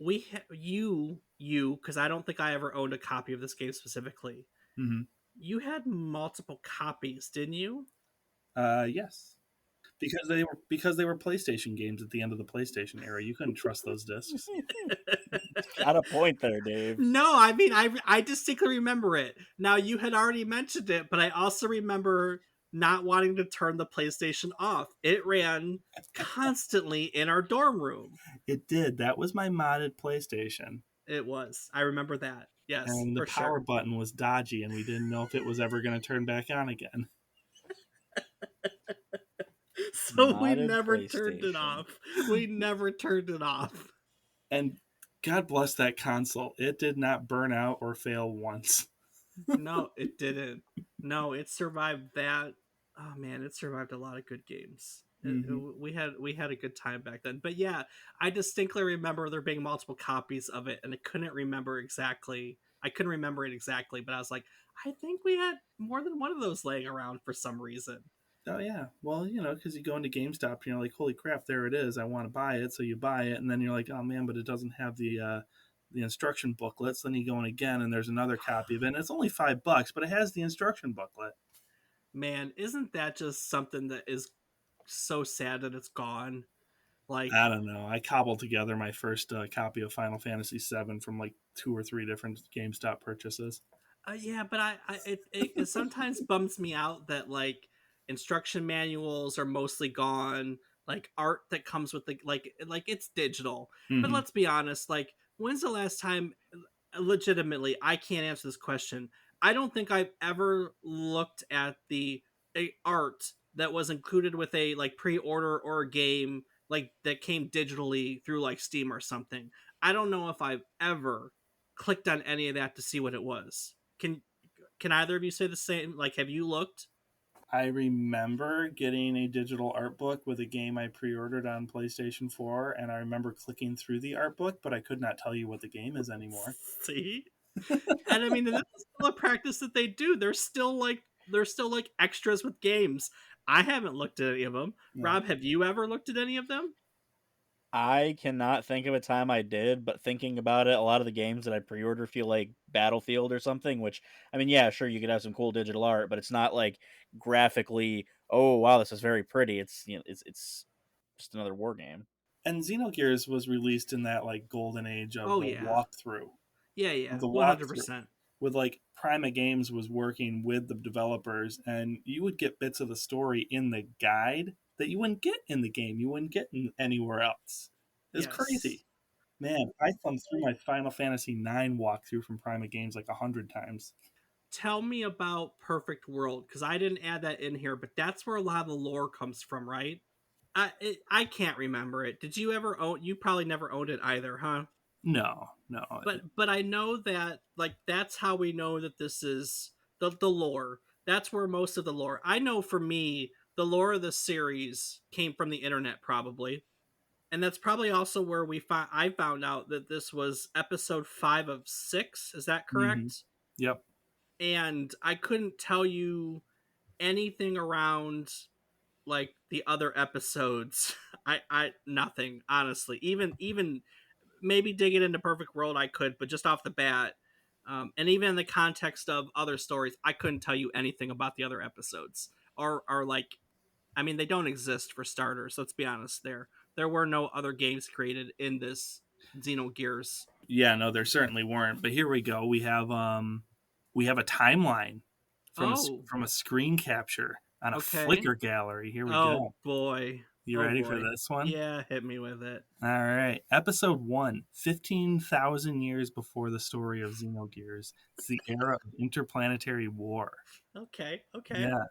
You because I don't think I ever owned a copy of this game specifically. Mm-hmm. You had multiple copies, didn't you? Yes, because they were PlayStation games at the end of the PlayStation era. You couldn't trust those discs. Got a point there, Dave. No, I mean, I distinctly remember it. Now, you had already mentioned it, but I also remember not wanting to turn the PlayStation off. It ran constantly in our dorm room. It did. That was my modded PlayStation, It was. I remember that. Yes, and the for power sure. button was dodgy, and we didn't know if it was ever going to turn back on again. So we Modded never turned it PlayStation. off. We never turned it off. And God bless that console. It did not burn out or fail once. No, it didn't. No, it survived that. Oh man, it survived a lot of good games. Mm-hmm. We had a good time back then. But yeah, I distinctly remember there being multiple copies of it, and I couldn't remember exactly. I couldn't remember it exactly, but I was like, I think we had more than one of those laying around for some reason. Oh yeah. Well, because you go into GameStop and you're like, "Holy crap, there it is! I want to buy it." So you buy it, and then you're like, "Oh man, but it doesn't have the instruction booklets." Then you go in again, and there's another copy of it. And it's only $5, but it has the instruction booklet. Man, isn't that just something that is so sad that it's gone? Like, I don't know. I cobbled together my first copy of Final Fantasy VII from like 2 or 3 different GameStop purchases. yeah, but it sometimes bums me out that like instruction manuals are mostly gone. Like art that comes with the like it's digital. But Mm-hmm. let's be honest. Like, when's the last time? Legitimately, I can't answer this question. I don't think I've ever looked at the art that was included with a like pre-order or a game like that came digitally through like Steam or something. I don't know if I've ever clicked on any of that to see what it was. Can either of you say the same? Like, have you looked? I remember getting a digital art book with a game I pre-ordered on PlayStation 4, and I remember clicking through the art book, but I could not tell you what the game is anymore. See, and I mean, this is still a practice that they do. They're still like extras with games. I haven't looked at any of them. No. Rob, have you ever looked at any of them? I cannot think of a time I did, but thinking about it, a lot of the games that I pre-order feel like Battlefield or something, which I mean, yeah, sure you could have some cool digital art, but it's not like graphically, oh wow, this is very pretty. It's it's just another war game. And Xenogears was released in that like golden age of Oh the yeah, walkthrough. yeah, Of yeah, the 100%. walkthrough. With like Prima Games was working with the developers, and you would get bits of the story in the guide that you wouldn't get in the game. You wouldn't get in anywhere else. It's Yes. crazy. Man, I thumbed through my Final Fantasy IX walkthrough from Prima Games like 100 times. Tell me about Perfect World because I didn't add that in here, but that's where a lot of the lore comes from, right? I can't remember it. Did you ever own? You probably never owned it either, huh? No, no. But I know that like that's how we know that this is the lore. That's where most of the lore. I know for me, the lore of the series came from the internet probably. And that's probably also where I found out that this was episode 5 of 6, is that Mm-hmm. correct? Yep. And I couldn't tell you anything around like the other episodes. I nothing, honestly. Even maybe digging into Perfect World I could, but just off the bat, and even in the context of other stories, I couldn't tell you anything about the other episodes. Or like, I mean, they don't exist for starters. Let's be honest. There were no other games created in this Xenogears. Yeah, no, there certainly weren't. But here we go. We have a timeline Oh, from a screen capture on a okay. Flickr gallery. Here we Oh go. boy. You Oh ready for boy. this one? Yeah, hit me with it. All right. Episode 1, 15,000 years before the story of Xenogears. It's the era of interplanetary war. Okay, okay. Yeah.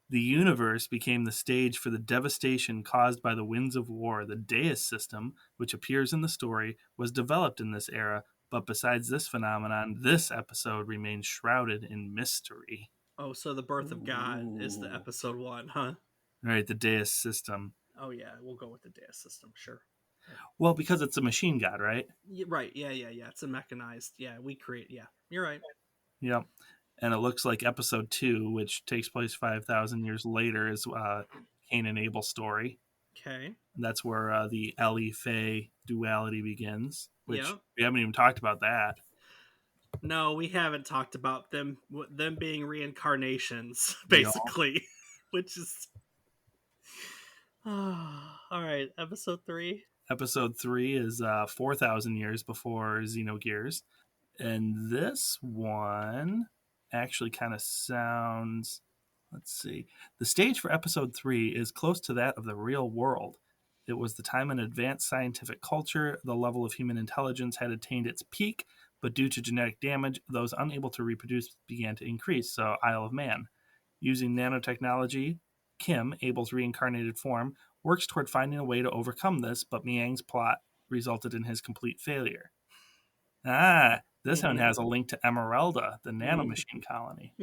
The universe became the stage for the devastation caused by the winds of war. The Deus system, which appears in the story, was developed in this era, but besides this phenomenon, this episode remains shrouded in mystery. Oh, so the birth of God is the Ooh. episode 1, huh? All right, the Deus system. Oh yeah, we'll go with the data system, sure. Well, because it's a machine god, right? Yeah, right. Yeah, yeah, yeah. It's a mechanized. Yeah, we create. Yeah, you're right. Yep. And it looks like episode 2, which takes place 5,000 years later, is Cain and Abel's story. Okay. And that's where the Ellie Faye duality begins, which Yeah. we haven't even talked about that. No, we haven't talked about them being reincarnations, Y'all. basically, which is all right. Episode 3. Episode 3 is 4,000 years before Xenogears. And this one actually kind of sounds. Let's see. The stage for episode 3 is close to that of the real world. It was the time in advanced scientific culture, the level of human intelligence had attained its peak, but due to genetic damage, those unable to reproduce began to increase. So, Isle of Man. Using nanotechnology, Kim, Abel's reincarnated form, works toward finding a way to overcome this, but Miang's plot resulted in his complete failure. Ah, this one has a link to Emeralda, the nanomachine colony.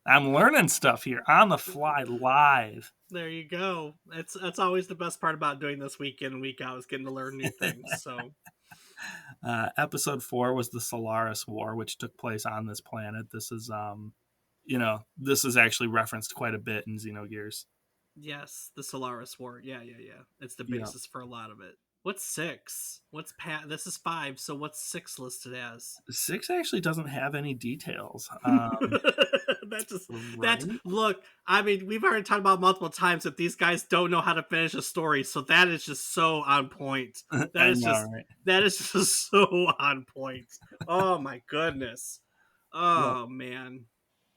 I'm learning stuff here on the fly live. There you go. That's always the best part about doing this week in and week out is getting to learn new things. So Episode 4 was the Solaris War, which took place on this planet. This is actually referenced quite a bit in Xenogears. yes, the Solaris War. Yeah, yeah, yeah. It's the Yeah. basis for a lot of it. What's 6? What's This is 5, so what's 6 listed as? 6 actually doesn't have any details. that just that's Right? look. I mean, we've already talked about multiple times that these guys don't know how to finish a story, so that is just so on point. That I is know, just right? that is just so on point. Oh my goodness. Well, Oh man.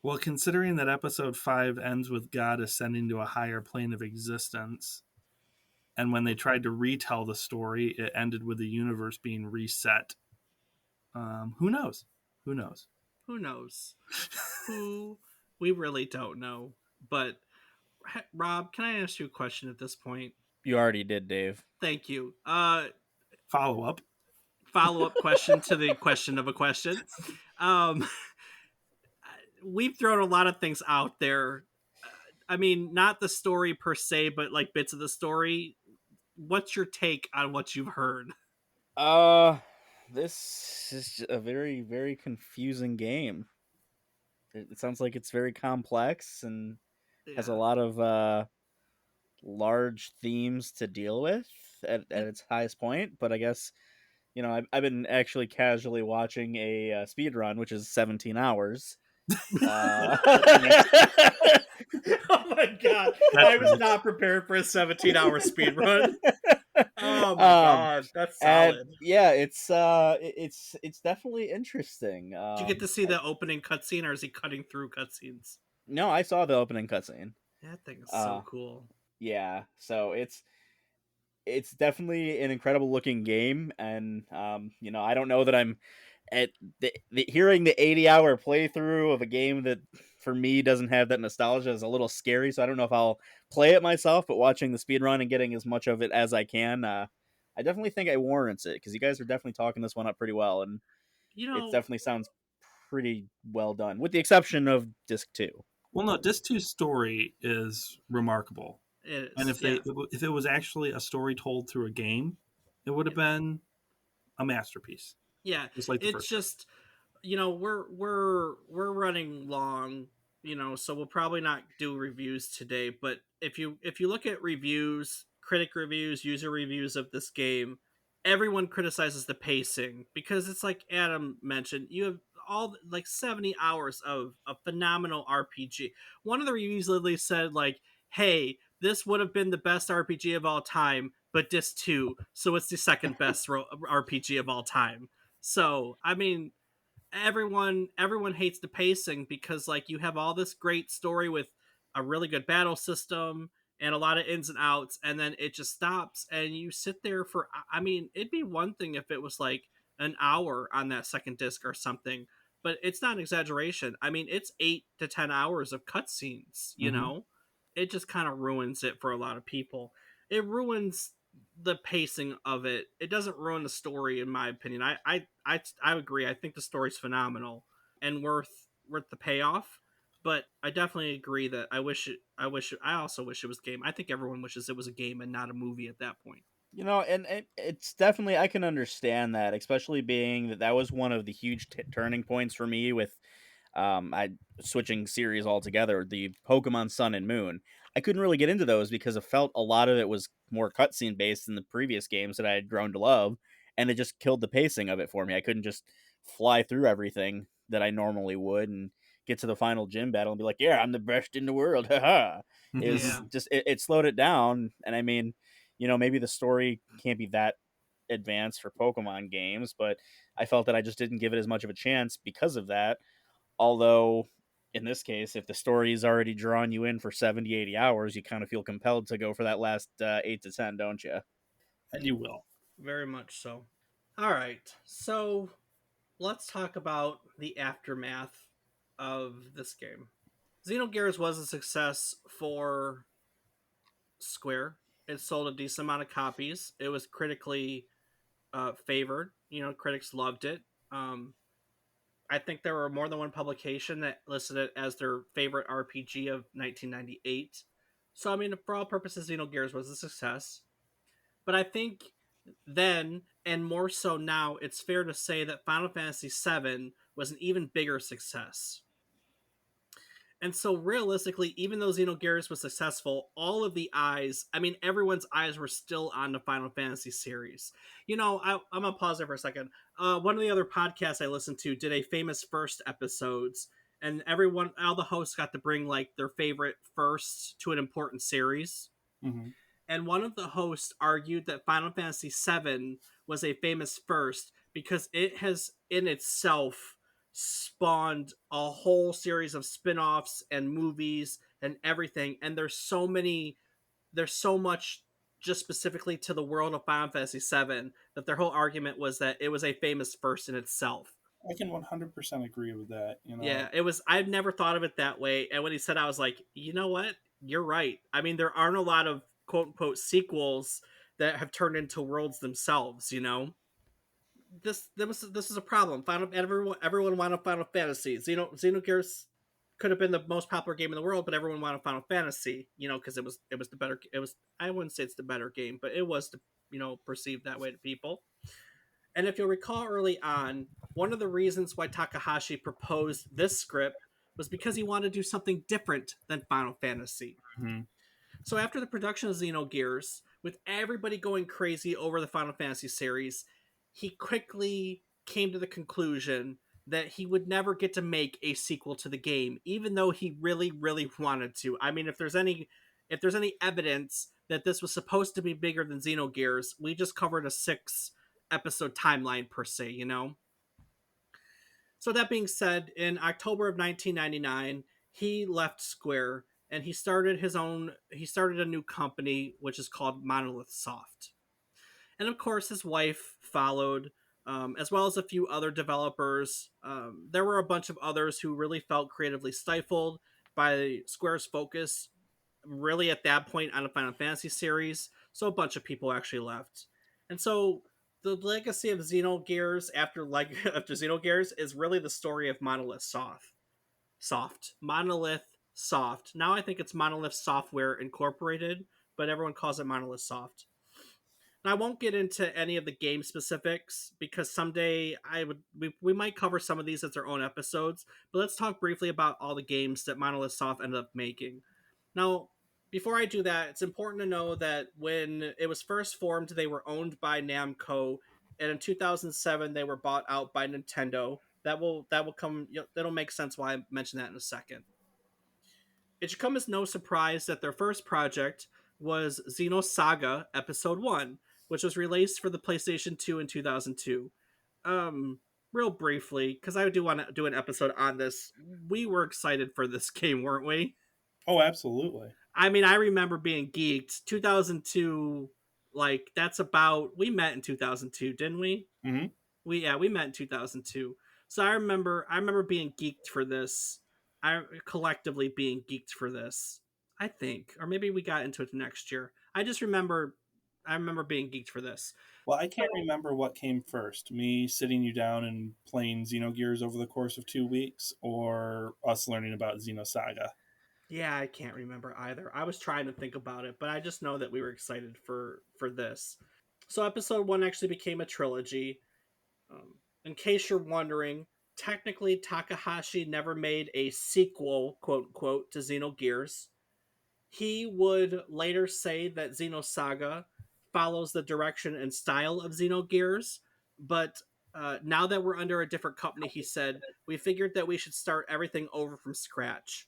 well, considering that episode 5 ends with God ascending to a higher plane of existence, and when they tried to retell the story, it ended with the universe being reset. Who knows? Who knows? Who knows? Who We really don't know. But Rob, can I ask you a question at this point? You already did, Dave. Thank you. Follow up. Follow up question to the question of a question. Um, we've thrown a lot of things out there. I mean, not the story per se, but like bits of the story. What's your take on what you've heard? Uh, this is a very, very confusing game. It sounds like it's very complex and has a Yeah. lot of large themes to deal with at its highest point. But I guess I've been actually casually watching a speed run, which is 17 hours. Uh, Oh my god. That's I was nice. not prepared for a 17-hour speed run. Oh my um, god. That's and solid. yeah, it's definitely interesting. Did you get to see the opening cutscene, or is he cutting through cutscenes? No, I saw the opening cutscene. That thing is so Uh, cool. yeah, so it's definitely an incredible looking game, and I don't know that I'm at the hearing the 80-hour playthrough of a game that for me doesn't have that nostalgia is a little scary. So I don't know if I'll play it myself, but watching the speed run and getting as much of it as I can, I definitely think it warrants it because you guys are definitely talking this one up pretty well, and You it know, definitely sounds pretty well done, with the exception of disc 2. Well, no, Disc 2's story is remarkable. it And is. Yeah. if it was actually a story told through a game, it would have Yeah. been a masterpiece, Yeah. just like the It's first one. just, we're running long, so we'll probably not do reviews today. But if you look at reviews, critic reviews, user reviews of this game, everyone criticizes the pacing because it's like Adam mentioned, you have all like 70 hours of a phenomenal RPG. One of the reviews literally said like, hey, this would have been the best RPG of all time, but disc 2, so it's the second best RPG of all time. So I mean, everyone hates the pacing because like you have all this great story with a really good battle system and a lot of ins and outs, and then it just stops and you sit there for, I mean, it'd be one thing if it was like an hour on that second disc or something, but it's not an exaggeration. I mean, it's 8 to 10 hours of cutscenes. Mm-hmm. It just kind of ruins it for a lot of people. It ruins the pacing of it. It doesn't ruin the story, in my opinion. I agree. I think the story's phenomenal and worth the payoff. But I definitely agree that I also wish it was a game. I think everyone wishes it was a game and not a movie at that point. And it's definitely, I can understand that, especially being that that was one of the huge turning points for me with I switching series altogether. The Pokemon Sun and Moon, I couldn't really get into those because it felt a lot of it was more cutscene based than the previous games that I had grown to love, and it just killed the pacing of it for me. I couldn't just fly through everything that I normally would and get to the final gym battle and be like, "Yeah, I'm the best in the world." Haha. It was Yeah. just it slowed it down, and I mean, maybe the story can't be that advanced for Pokemon games, but I felt that I just didn't give it as much of a chance because of that. Although, in this case, if the story's already drawn you in for 70, 80 hours, you kind of feel compelled to go for that last 8 to 10, don't you? And you will. Very much so. All right. So let's talk about the aftermath of this game. Xenogears was a success for Square. It sold a decent amount of copies. It was critically favored. Critics loved it. I think there were more than one publication that listed it as their favorite RPG of 1998. So, I mean, for all purposes, Xenogears was a success. But I think then, and more so now, it's fair to say that Final Fantasy VII was an even bigger success. And so realistically, even though Xenogears was successful, all of the eyes, I mean, everyone's eyes were still on the Final Fantasy series. I'm going to pause there for a second. One of the other podcasts I listened to did a famous first episodes, and all the hosts got to bring like their favorite first to an important series. Mm-hmm. And one of the hosts argued that Final Fantasy VII was a famous first because it has in itself spawned a whole series of spin-offs and movies and everything, and there's so much just specifically to the world of Final Fantasy VII that their whole argument was that it was a famous first in itself. I can 100% agree with that. Yeah, it was. I've never thought of it that way. And when he said, I was like, you know what? You're right. I mean, there aren't a lot of quote unquote sequels that have turned into worlds themselves. This is a problem. Everyone wanted Final Fantasy. Xenogears could have been the most popular game in the world, but everyone wanted Final Fantasy. Because it was the better. It was. I wouldn't say it's the better game, but it was perceived that way to people. And if you'll recall early on, one of the reasons why Takahashi proposed this script was because he wanted to do something different than Final Fantasy. Mm-hmm. So after the production of Xenogears, with everybody going crazy over the Final Fantasy series, he quickly came to the conclusion that he would never get to make a sequel to the game, even though he really, really wanted to. I mean, if there's any evidence that this was supposed to be bigger than Xenogears, we just covered a 6-episode timeline per se. So that being said, in October of 1999, he left Square and he started a new company which is called Monolith Soft. And of course his wife followed, as well as a few other developers. There were a bunch of others who really felt creatively stifled by Square's focus really at that point on the Final Fantasy series, so a bunch of people actually left. And so the legacy of Xenogears after Xenogears is really the story of Monolith Monolith Soft. Now I think it's Monolith Software Incorporated, but everyone calls it Monolith Soft. Now, I won't get into any of the game specifics because someday we might cover some of these as their own episodes, but let's talk briefly about all the games that Monolith Soft ended up making. Now, before I do that, it's important to know that when it was first formed, they were owned by Namco, and in 2007 they were bought out by Nintendo. That will come. That'll make sense why I mention that in a second. It should come as no surprise that their first project was Xenosaga Episode 1, which was released for the PlayStation 2 in 2002. Real briefly, because I do want to do an episode on this, we were excited for this game, weren't we? Oh, absolutely. I mean, I remember being geeked. 2002, like, we met in 2002, didn't we? Mm-hmm. We met in 2002. So I remember being geeked for this. I collectively being geeked for this. I think, or maybe we got into it next year. I remember being geeked for this. Well, I can't remember what came first. Me sitting you down and playing Xenogears over the course of 2 weeks, or us learning about Xenosaga. Yeah, I can't remember either. I was trying to think about it, but I just know that we were excited for this. So episode 1 actually became a trilogy. In case you're wondering, technically Takahashi never made a sequel, quote unquote, to Xenogears. He would later say that Xenosaga follows the direction and style of Xenogears, but now that we're under a different company, he said, we figured that we should start everything over from scratch.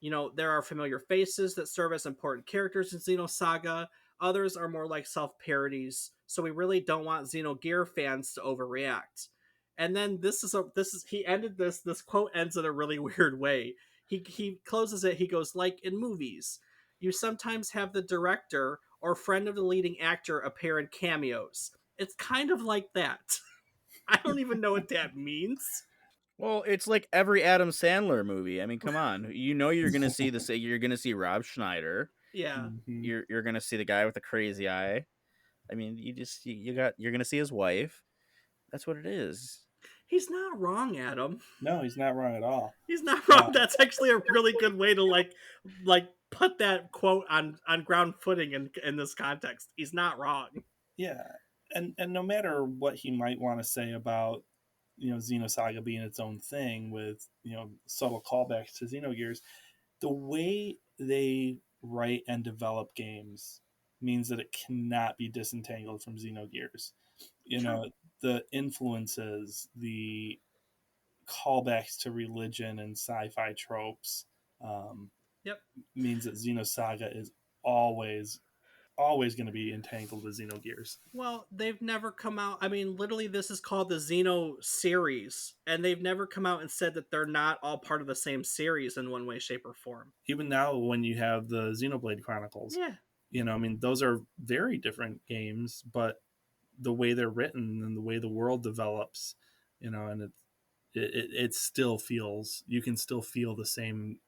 There are familiar faces that serve as important characters in Xenosaga. Others are more like self parodies, so we really don't want Xenogear fans to overreact. And then he ended this quote ends in a really weird way. He closes it. He goes, like in movies, you sometimes have the director or friend of the leading actor appear in cameos. It's kind of like that. I don't even know what that means. Well, it's like every Adam Sandler movie. I mean, come on. You're gonna see you're gonna see Rob Schneider. Yeah. Mm-hmm. You're gonna see the guy with the crazy eye. I mean, you're gonna see his wife. That's what it is. He's not wrong, Adam. No, he's not wrong at all. He's not wrong. That's actually a really good way to like put that quote on ground footing in this context. He's not wrong. Yeah, and no matter what he might want to say about Xenosaga being its own thing with subtle callbacks to Xenogears, the way they write and develop games means that it cannot be disentangled from Xenogears. You True. know, the influences, the callbacks to religion and sci-fi tropes, um, Yep. means that Xenosaga is always going to be entangled with Xenogears. Well, they've never come out. I mean, literally, this is called the Xeno series, and they've never come out and said that they're not all part of the same series in one way, shape, or form. Even now, when you have the Xenoblade Chronicles, Yeah, I mean, those are very different games, but the way they're written and the way the world develops, and it still feels, you can still feel the same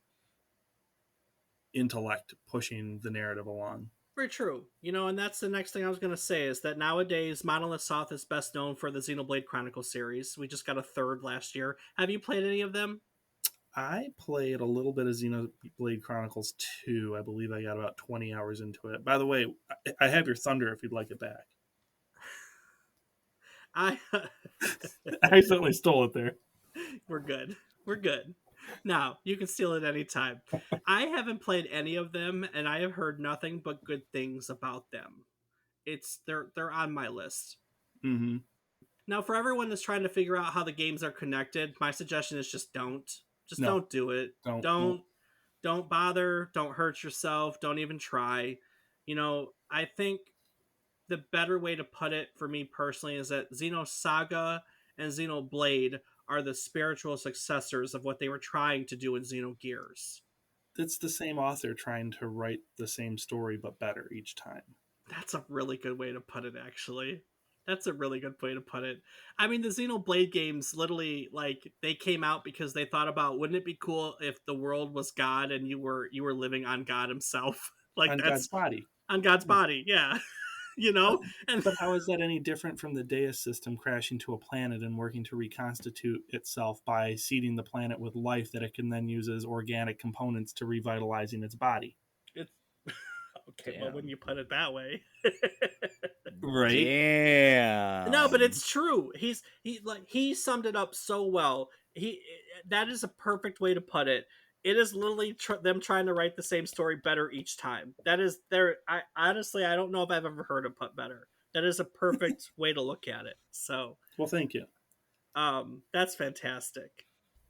intellect pushing the narrative along. very true. And that's the next thing I was going to say is that nowadays Monolith Soft is best known for the Xenoblade Chronicles series. We just got a third last year. Have you played any of them? I played a little bit of Xenoblade Chronicles 2. I believe I got about 20 hours into it. By the way, I have your thunder if you'd like it back. I I accidentally stole it there. We're good. We're good. Now, you can steal it anytime. I haven't played any of them and I have heard nothing but good things about them. They're on my list. Mm-hmm. Now, for everyone that's trying to figure out how the games are connected, my suggestion is just don't. Just No, don't do it. don't. No. Don't bother, don't hurt yourself, don't even try. I think the better way to put it for me personally is that Xenosaga and Xenoblade are the spiritual successors of what they were trying to do in Xenogears. It's the same author trying to write the same story but better each time. That's a really good way to put it, actually. That's a really good way to put it. I mean, the Xenoblade games literally, like, they came out because they thought about, wouldn't it be cool if the world was God and you were living on God himself? Like, On God's that's body. on God's body, yeah. But, And but how is that any different from the Deus system crashing to a planet and working to reconstitute itself by seeding the planet with life that it can then use as organic components to revitalizing its body? it's okay. Well, when Damn. you put it that way, Right? no, but Damn. it's true. He summed it up so well. That is a perfect way to put it. It is literally them trying to write the same story better each time. That is there. I honestly, I don't know if I've ever heard it put better. That is a perfect way to look at it. So, Well, thank you. that's fantastic.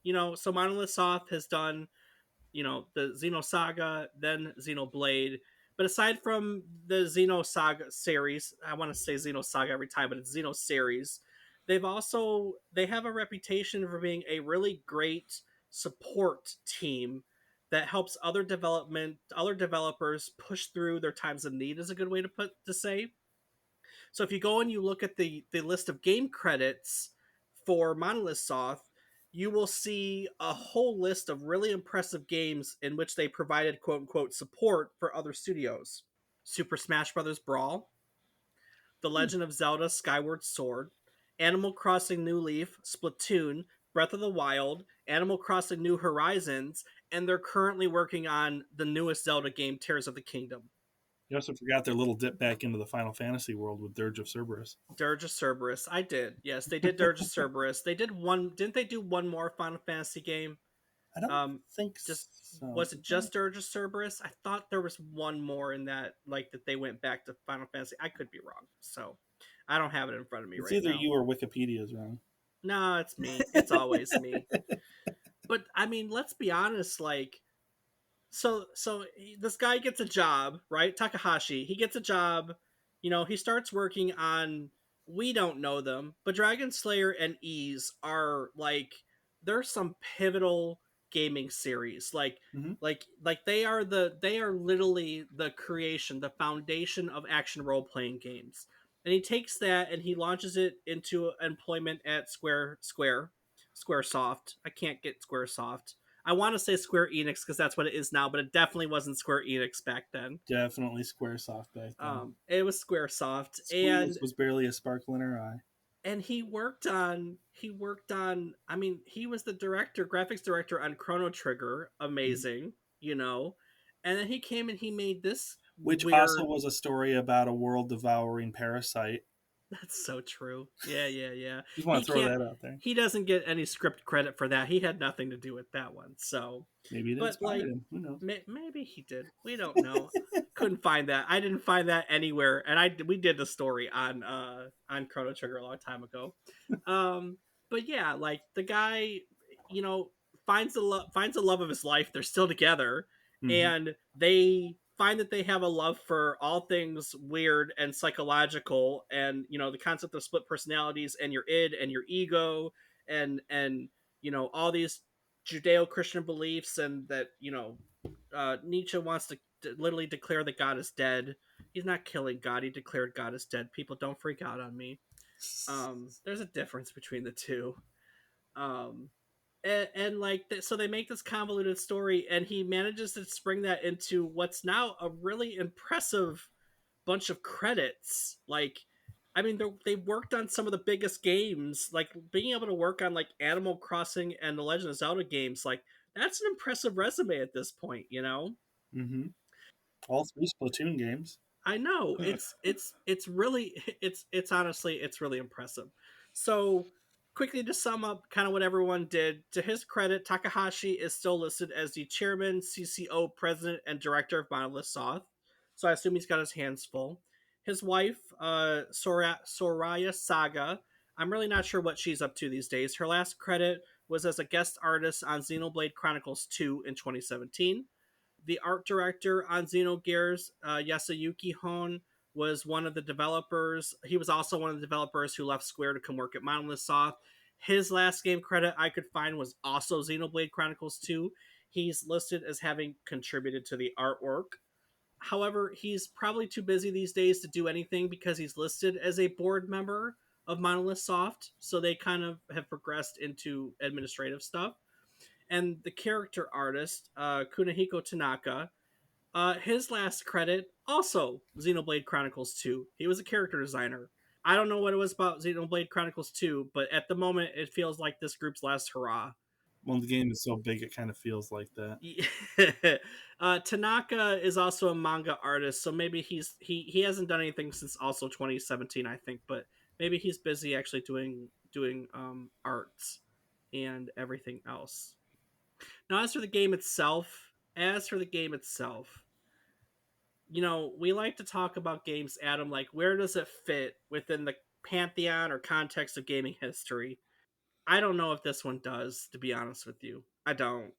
So Monolith Soft has done the Xenosaga, then Xenoblade. But aside from the Xenosaga series, I want to say Xenosaga every time, but it's Xeno series. They have a reputation for being a really great support team that helps other developers push through their times of need is a good way to say. So if you go and you look at the list of game credits for Monolith Soft, you will see a whole list of really impressive games in which they provided quote unquote support for other studios. Super Smash Bros. Brawl, The Hmm. Legend of Zelda Skyward Sword, Animal Crossing New Leaf, Splatoon, Breath of the Wild, Animal Crossing New Horizons, and they're currently working on the newest Zelda game, Tears of the Kingdom. You also forgot their little dip back into the Final Fantasy world with Dirge of Cerberus. Dirge of Cerberus. I did. Yes, they did Dirge of Cerberus. They did one. Didn't they do one more Final Fantasy game? I don't think Just so. was it just Dirge of Cerberus? I thought there was one more in that, like that they went back to Final Fantasy. I could be wrong. So I don't have it in front of me It's right either now. you or Wikipedia's wrong. No, it's me. It's always me. But I mean, let's be honest. Like, so this guy gets a job, right? Takahashi. He gets a job. He starts working on. We don't know them, but Dragon Slayer and Ys are like there's some pivotal gaming series. Like Mm-hmm. they are literally the creation, the foundation of action role playing games. And he takes that and he launches it into employment at Squaresoft. I can't get Squaresoft. I want to say Square Enix because that's what it is now, but it definitely wasn't Square Enix back then. Definitely Squaresoft back then. It was Squaresoft, Squeals was barely a sparkle in her eye. and he worked on. I mean, he was the graphics director on Chrono Trigger, amazing, and then he came and he made this Which also weird. was a story about a world devouring parasite That's so true. Yeah, yeah, yeah. Just He want to throw can't. that out there. He doesn't get any script credit for that. He had nothing to do with that one. So, Maybe it but inspired like, him. Who knows? maybe he did. We don't know. Couldn't find that. I didn't find that anywhere. And we did the story on Chrono Trigger a long time ago. Um, but yeah, like the guy, you know, finds the love of his life. They're still together, Hmm. and they find that they have a love for all things weird and psychological, and the concept of split personalities and your id and your ego, and all these Judeo-Christian beliefs, and that Nietzsche wants to literally declare that God is dead. He's not killing God. He declared God is dead. People, don't freak out on me. There's a difference between the two. Um, and like so they make this convoluted story, and he manages to spring that into what's now a really impressive bunch of credits. Like, I mean, they worked on some of the biggest games. Like being able to work on like Animal Crossing and the Legend of Zelda games, like that's an impressive resume at this point. Hmm. All three Splatoon games. I know it's really it's honestly it's really impressive. So quickly to sum up kind of what everyone did, to his credit, Takahashi is still listed as the chairman, CCO, president, and director of Monolith Soft. So I assume he's got his hands full. His wife, Soraya Saga, I'm really not sure what she's up to these days. Her last credit was as a guest artist on Xenoblade Chronicles 2 in 2017. The art director on Xenogears, Yasuyuki Hon, was one of the developers. He was also one of the developers who left Square to come work at Monolith Soft. His last game credit I could find was also Xenoblade Chronicles 2. He's listed as having contributed to the artwork. However, he's probably too busy these days to do anything because he's listed as a board member of Monolith Soft, so they kind of have progressed into administrative stuff. And the character artist, Kunihiko Tanaka, his last credit, also Xenoblade Chronicles 2. He was a character designer. I don't know what it was about Xenoblade Chronicles 2, but at the moment, it feels like this group's last hurrah. Well, the game is so big, it kind of feels like that. Tanaka is also a manga artist, so maybe he hasn't done anything since also 2017, I think, but maybe he's busy actually doing arts and everything else. Now, as for the game itself, we like to talk about games, Adam, like where does it fit within the pantheon or context of gaming history? I don't know if this one does, to be honest with you. I don't.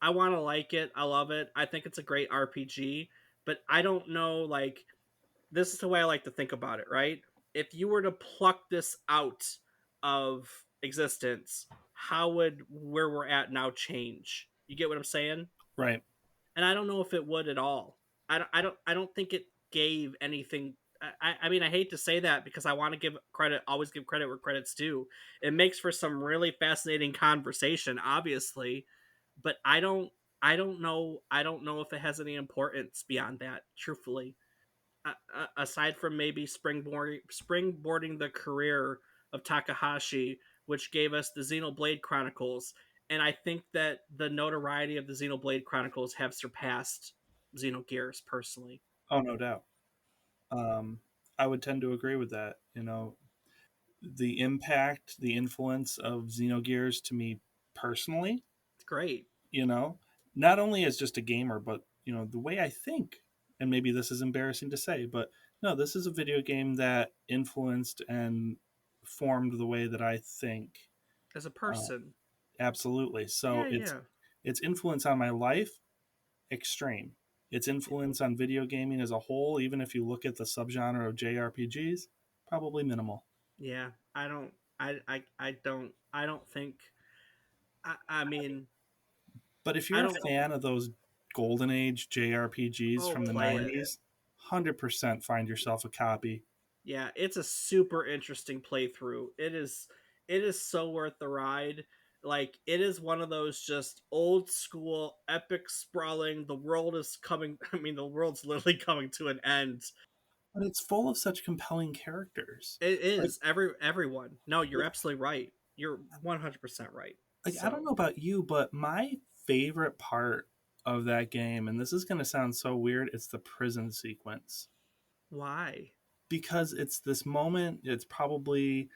I want to like it. I love it. I think it's a great RPG, but I don't know, like, this is the way I like to think about it, right? If you were to pluck this out of existence, how would where we're at now change? You get what I'm saying? Right. And I don't know if it would at all. I don't think it gave anything. I mean, I hate to say that because I want to give credit, always give credit where credit's due. It makes for some really fascinating conversation, obviously, but I don't know if it has any importance beyond that, truthfully. Aside from maybe springboarding the career of Takahashi, which gave us the Xenoblade Chronicles, and I think that the notoriety of the Xenoblade Chronicles have surpassed Xenogears personally. Oh, no doubt. Um, I would tend to agree with that. The impact, the influence of Xenogears to me personally, It's great. you know, not only as just a gamer, but, the way I think. And maybe this is embarrassing to say, but no, this is a video game that influenced and formed the way that I think. As a Uh, person. absolutely. So Yeah, it's yeah. its influence on my life, extreme. Its influence on video gaming as a whole, even if you look at the subgenre of JRPGs, probably minimal. Yeah. I don't think I mean But if I you're a don't fan of those golden age JRPGs oh from the play it. 90s, 100% find yourself a copy. Yeah, it's a super interesting playthrough. It is so worth the ride. Like it is one of those just old school epic sprawling, the world is coming I mean the world's literally coming to an end. But it's full of such compelling characters. It Like, is everyone. No, you're absolutely right. You're 100% right. I don't So, know about you, but my favorite part of that game, and this is going to sound so weird, it's the prison sequence. why? because it's this moment. It's probably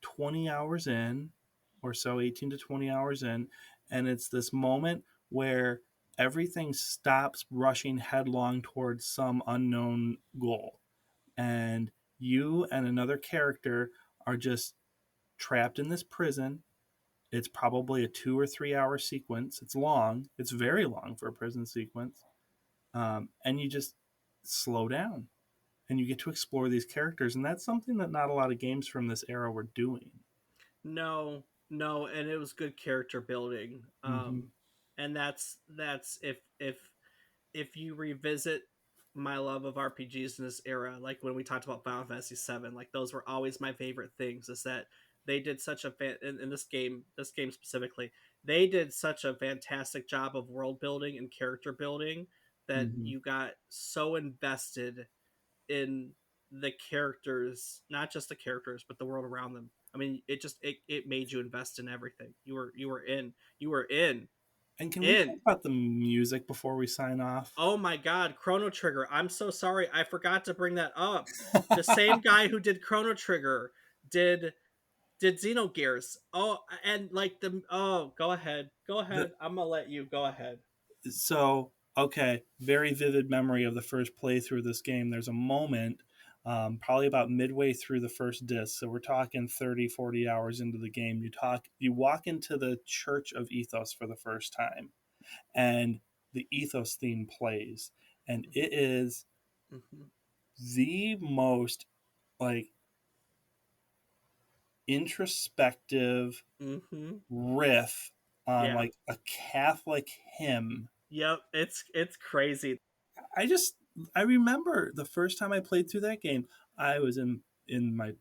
20 hours in, or so, 18 to 20 hours in, and it's this moment where everything stops rushing headlong towards some unknown goal, and you and another character are just trapped in this prison. It's probably a 2 or 3 hour sequence. It's long. It's very long for a prison sequence. And you just slow down and you get to explore these characters. And that's something that not a lot of games from this era were doing. No, no, and it was good character building. Mm-hmm. And that's if you revisit my love of RPGs in this era, like when we talked about Final Fantasy VII, like those were always my favorite things. Is that they did such a in this game specifically, they did such a fantastic job of world building and character building that Mm-hmm. you got so invested in the characters, not just the characters, but the world around them. I mean, it made you invest in everything. You were And can we talk in. about the music before we sign off? Oh my god, Chrono Trigger. I'm so sorry. I forgot to bring that up. The same guy who did Chrono Trigger did Xenogears. Oh, and like the go ahead. Go the, ahead. I'm going to let you go ahead. so okay, very vivid memory of the first playthrough of this game. There's a moment, probably about midway through the first disc, so we're talking 30, 40 hours into the game. You walk into the Church of Ethos for the first time, and the Ethos theme plays, and it is Mhm. the most like introspective Mhm. riff on Yeah. like a Catholic hymn. Yep, it's crazy. I just I remember the first time I played through that game, I was in my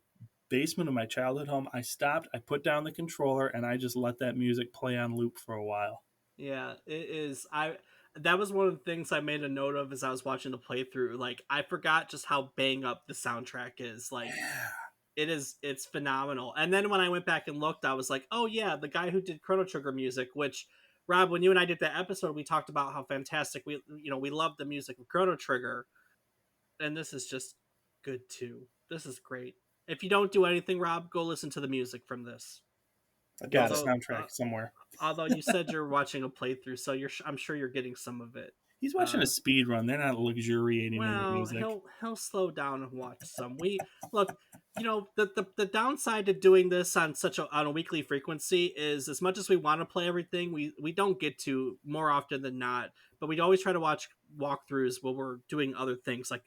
basement of my childhood home. I stopped, I put down the controller, and I just let that music play on loop for a while. Yeah, it is. I That was one of the things I made a note of as I was watching the playthrough. Like I forgot just how bang up the soundtrack is. Like Yeah. it's phenomenal. And then when I went back and looked, I was like, oh yeah, the guy who did Chrono Trigger music, which Rob, when you and I did that episode, we talked about how fantastic we love the music of Chrono Trigger, and this is just good too. This is great. If you don't do anything, Rob, go listen to the music from this. I've got a Got it. Although soundtrack somewhere. although you said you're watching a playthrough, so I'm sure you're getting some of it. He's watching a Uh, speed run. They're not luxuriating in the well, music. he'll slow down and watch some. We look, the downside to doing this on on a weekly frequency is as much as we want to play everything, we don't get to more often than not. But we always try to watch walkthroughs while we're doing other things. Like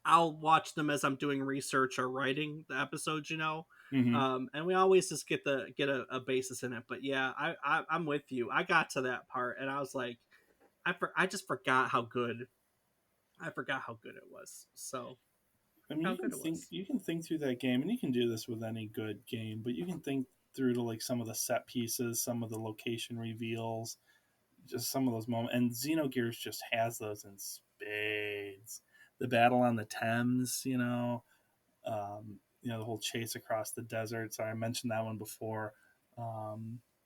I'll watch them as I'm doing research or writing the episodes, Mm-hmm. and we always just get a basis in it. But yeah, I'm with you. I got to that part and I was like, I just forgot how good it was. So I mean, how good it was. you can think through that game, and you can do this with any good game, but you can think through to like some of the set pieces, some of the location reveals, just some of those moments. And Xenogears just has those in spades. The battle on the Thames, the whole chase across the desert. So I mentioned that one before.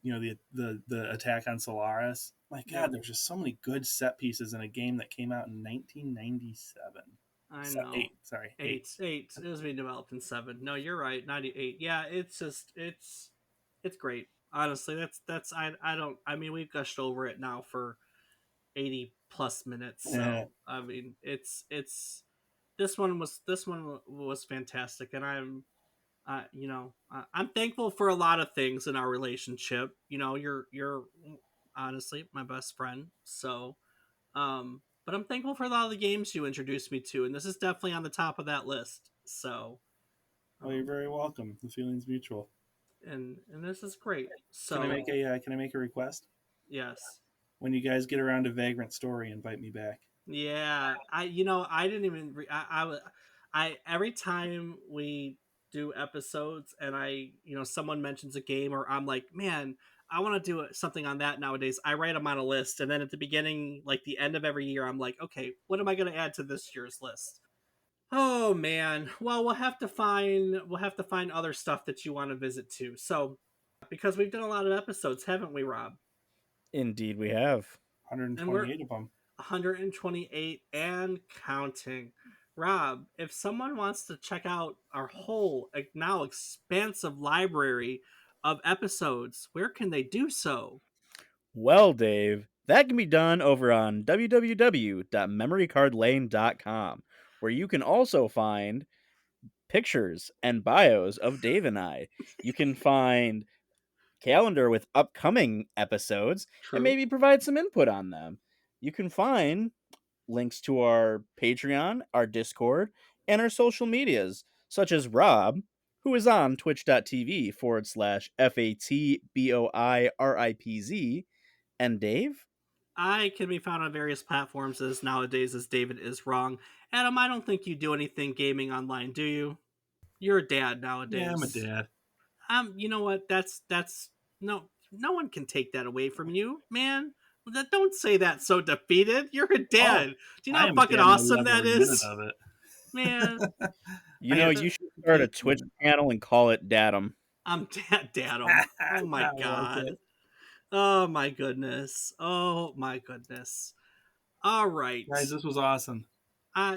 The attack on Solaris. My God, Yep, there's just so many good set pieces in a game that came out in 1997. I know. Eight, sorry, eight. Eight. It was being developed in seven. No, you're right. 98. Yeah, it's just it's great. Honestly, that's I don't. I mean, we've gushed over it now for 80 plus minutes. Yeah. So I mean, it's this one was fantastic, and I'm thankful for a lot of things in our relationship. You're honestly my best friend. So, but I'm thankful for a lot of the games you introduced me to, and this is definitely on the top of that list. So, Well, you're um, very welcome. The feeling's mutual. and this is great. Can I So, make a request? yes. When you guys get around to Vagrant Story, invite me back. Yeah, I didn't even I every time we do episodes and someone mentions a game or I'm like, man, I want to do something on that nowadays. I write them on a list, and then at the beginning, like the end of every year, I'm like, okay, what am I going to add to this year's list? Oh man, well we'll have to find other stuff that you want to visit too. So because we've done a lot of episodes, haven't we, Rob? Indeed, we have. And we're 128 of them. 128 and counting. Rob, if someone wants to check out our whole now expansive library of episodes, where can they do so? Well, Dave, that can be done over on www.memorycardlane.com, where you can also find pictures and bios of Dave and I. You can find calendar with upcoming episodes and True. maybe provide some input on them. You can find links to our Patreon, our Discord, and our social medias, such as Rob, who is on twitch.tv/FATBOIRIPZ, and Dave. I can be found on various platforms as nowadays as David is wrong. Adam, I don't think you do anything gaming online, do you? You're a dad Yeah, I'm a nowadays. dad. You know what? That's no one can take that away from you, man. Don't say that so defeated. You're a Oh, dad. Do you know I how am a fucking dad and I awesome love that every minute is, of it. man? You I know, have The, you should start a Twitch engagement. channel and call it Dadum. I'm dadum. Oh my I like god. it. Oh my goodness. Oh my goodness. All right. Guys, this was awesome.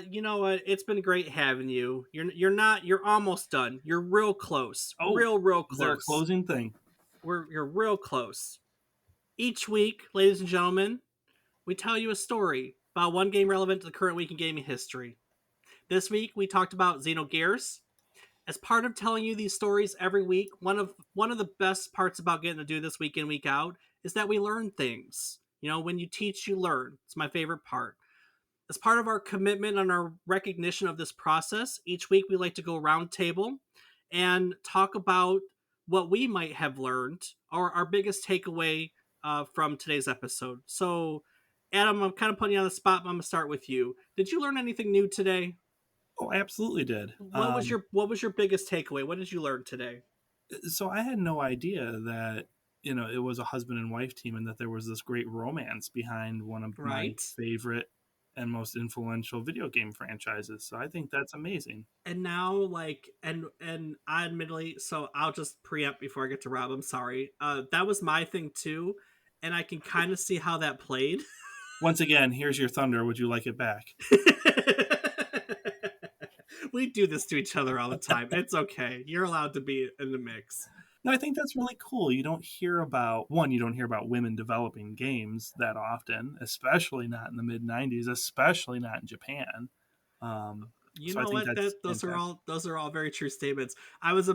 You know what? It's been great having you. You're almost done. You're real close. Oh, Real is there a close. closing thing? You're real close. Each week, ladies and gentlemen, we tell you a story about one game relevant to the current week in gaming history. This week we talked about Xenogears. As part of telling you these stories every week, one of the best parts about getting to do this week in week out is that we learn things. You know, when you teach, you learn. It's my favorite part. As part of our commitment and our recognition of this process, each week we like to go round table and talk about what we might have learned or our biggest takeaway from today's episode. So, Adam, I'm kind of putting you on the spot. But I'm gonna start with you. Did you learn anything new today? Oh, I absolutely did. What was your biggest takeaway? What did you learn today? So I had no idea that it was a husband and wife team and that there was this great romance behind one of my Right. favorite and most influential video game franchises. So I think that's amazing. And now, like, and I admittedly, so I'll just preempt before I get to Rob. I'm sorry. That was my thing too, and I can kind of see how that played. Once again, here's your thunder. Would you like it back? We do this to each other all the time. It's okay. You're allowed to be in the mix. No, I think that's really cool. You don't hear about women developing games that often, especially not in the mid '90s, especially not in Japan. You So I know think what? that's That fantastic. those are all very true statements. I was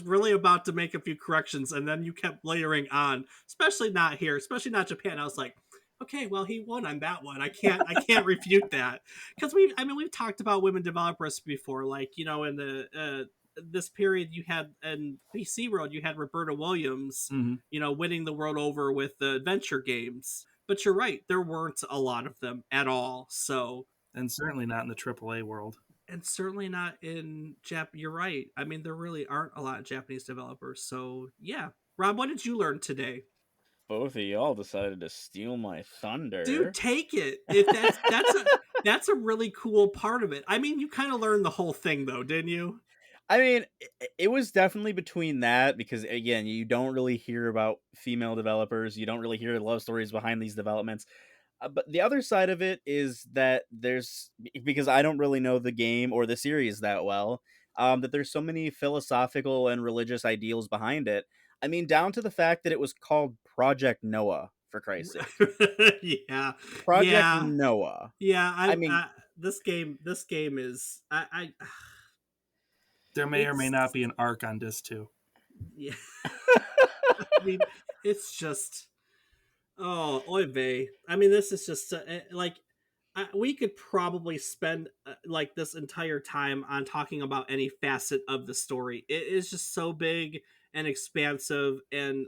really about to make a few corrections, and then you kept layering on. Especially not here, especially not Japan. I was like, okay, well he won on that one. I can't refute that because we've talked about women developers before. Like in the this period you had in PC World you had Roberta Williams, Hmm. winning the world over with the adventure games. But you're right, there weren't a lot of them at all. So And certainly not in the AAA world. and certainly not in Jap. You're right. I mean, there really aren't a lot of Japanese developers. So yeah, Rob, what did you learn today? Both of y'all decided to steal my Dude, thunder. take it. If that's a really cool part of it. I mean, you kind of learned the whole thing though, didn't you? I mean, it was definitely between that because again, you don't really hear about female developers. You don't really hear the love stories behind these developments. But the other side of it is that because I don't really know the game or the series that well, that there's so many philosophical and religious ideals behind it. I mean, down to the fact that it was called Project Noah, for Christ's sake. Yeah, Project yeah, Noah. yeah. I mean, This game is There may or may it's not be an arc on disc 2. yeah. I mean, it's just oh, oy vey. I mean, this is just like we could probably spend like this entire time on talking about any facet of the story. It is just so big and expansive and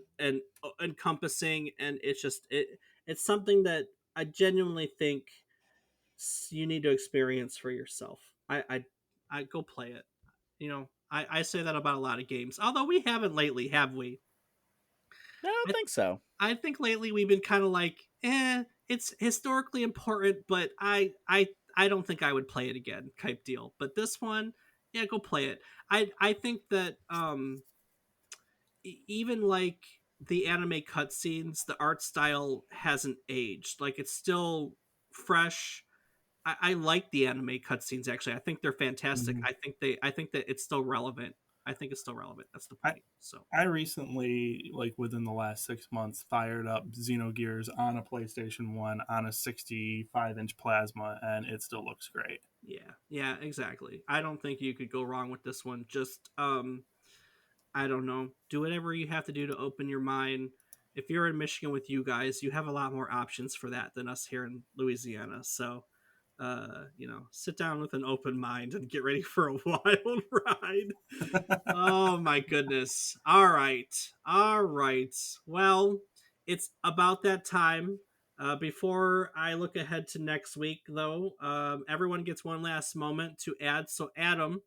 encompassing, and it's something that I genuinely think you need to experience for yourself. I go play it. I say that about a lot of games. Although we haven't lately, have we? I don't I think so. I think lately we've been kind of like, it's historically important, but I don't think I would play it again, type deal. But this one, yeah, go play it. I think that even like the anime cutscenes, the art style hasn't aged. Like it's still fresh I like the anime cutscenes. Actually, I think they're fantastic. Mhm. I think that it's still relevant. I think it's still relevant. That's the I point. So I recently, like within the last 6 months, fired up Xenogears on a PlayStation 1 on a 65-inch plasma, and it still looks great. yeah, yeah, exactly. I don't think you could go wrong with this one. Just I don't know. Do whatever you have to do to open your mind. If you're in Michigan with you guys, you have a lot more options for that than us here in Louisiana. So, sit down with an open mind and get ready for a wild ride. Oh my goodness. All right. All right. Well, it's about that time. Before I look ahead to next week, though, everyone gets one last moment to add. So, Adam,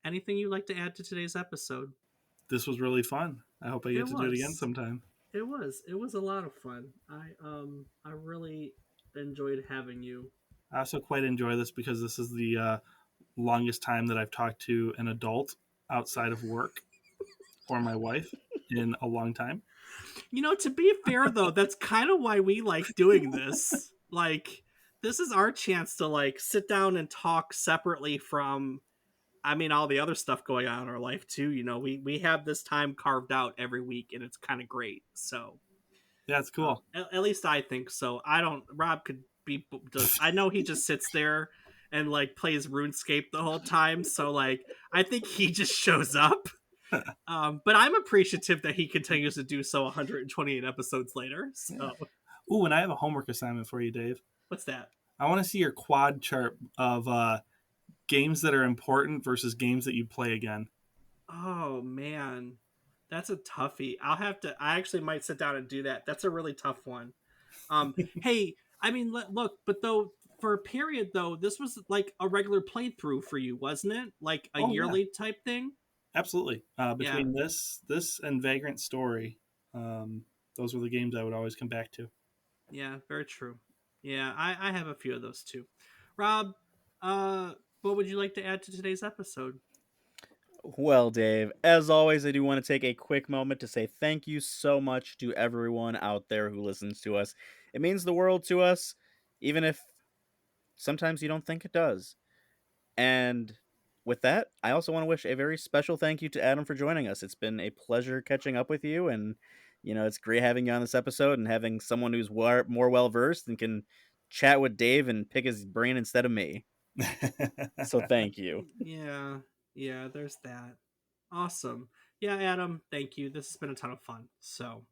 anything you'd like to add to today's episode? This was really fun. I hope I It get to do it again was. sometime. It was. It was a lot of fun. I really enjoyed having you. I also quite enjoy this because this is the longest time that I've talked to an adult outside of work for my wife in a long time. To be fair though, that's kind of why we like doing this. Like this is our chance to like sit down and talk separately from all the other stuff going on in our life too. We have this time carved out every week and it's kind of great. So, Yeah, it's cool. at least I think so. I don't Rob could be does I know he just sits there and like plays RuneScape the whole time. So like I think he just shows up. But I'm appreciative that he continues to do so 128 episodes later. Yeah. So Ooh, and I have a homework assignment for you, Dave. what's that? I want to see your quad chart of games that are important versus games that you play again. Oh man, that's a toughie. I actually might sit down and do that. That's a really tough one. Hey, look, but though for a period though, this was like a regular playthrough for you, wasn't it? Like a Oh yeah, yearly type thing. absolutely. Yeah, Between this and Vagrant Story, those were the games I would always come back to. yeah, very true. Yeah, I have a few of those too. Rob, uh, what would you like to add to today's episode? Well, Dave, as always, I do want to take a quick moment to say thank you so much to everyone out there who listens to us. It means the world to us, even if sometimes you don't think it does. And with that, I also want to wish a very special thank you to Adam for joining us. It's been a pleasure catching up with you, and it's great having you on this episode and having someone who's more well versed and can chat with Dave and pick his brain instead of me. So thank you. Yeah, yeah, there's that. Awesome. Yeah, Adam, thank you. This has been a ton of fun. So,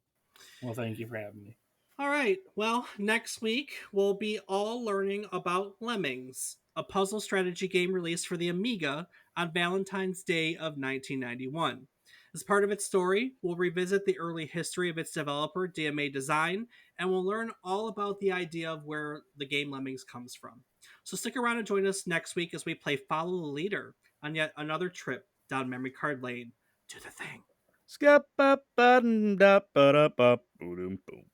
Well, thank you for having me. all right. Well, next week we'll be all learning about Lemmings, a puzzle strategy game released for the Amiga on Valentine's Day of 1991. As part of its story, we'll revisit the early history of its developer, DMA Design, and we'll learn all about the idea of where the game Lemmings comes from. So stick around and join us next week as we play Follow the Leader on yet another trip down memory card lane. Do the thing. Skap-ba-ba-dum-da-ba-da-ba-boom-boom.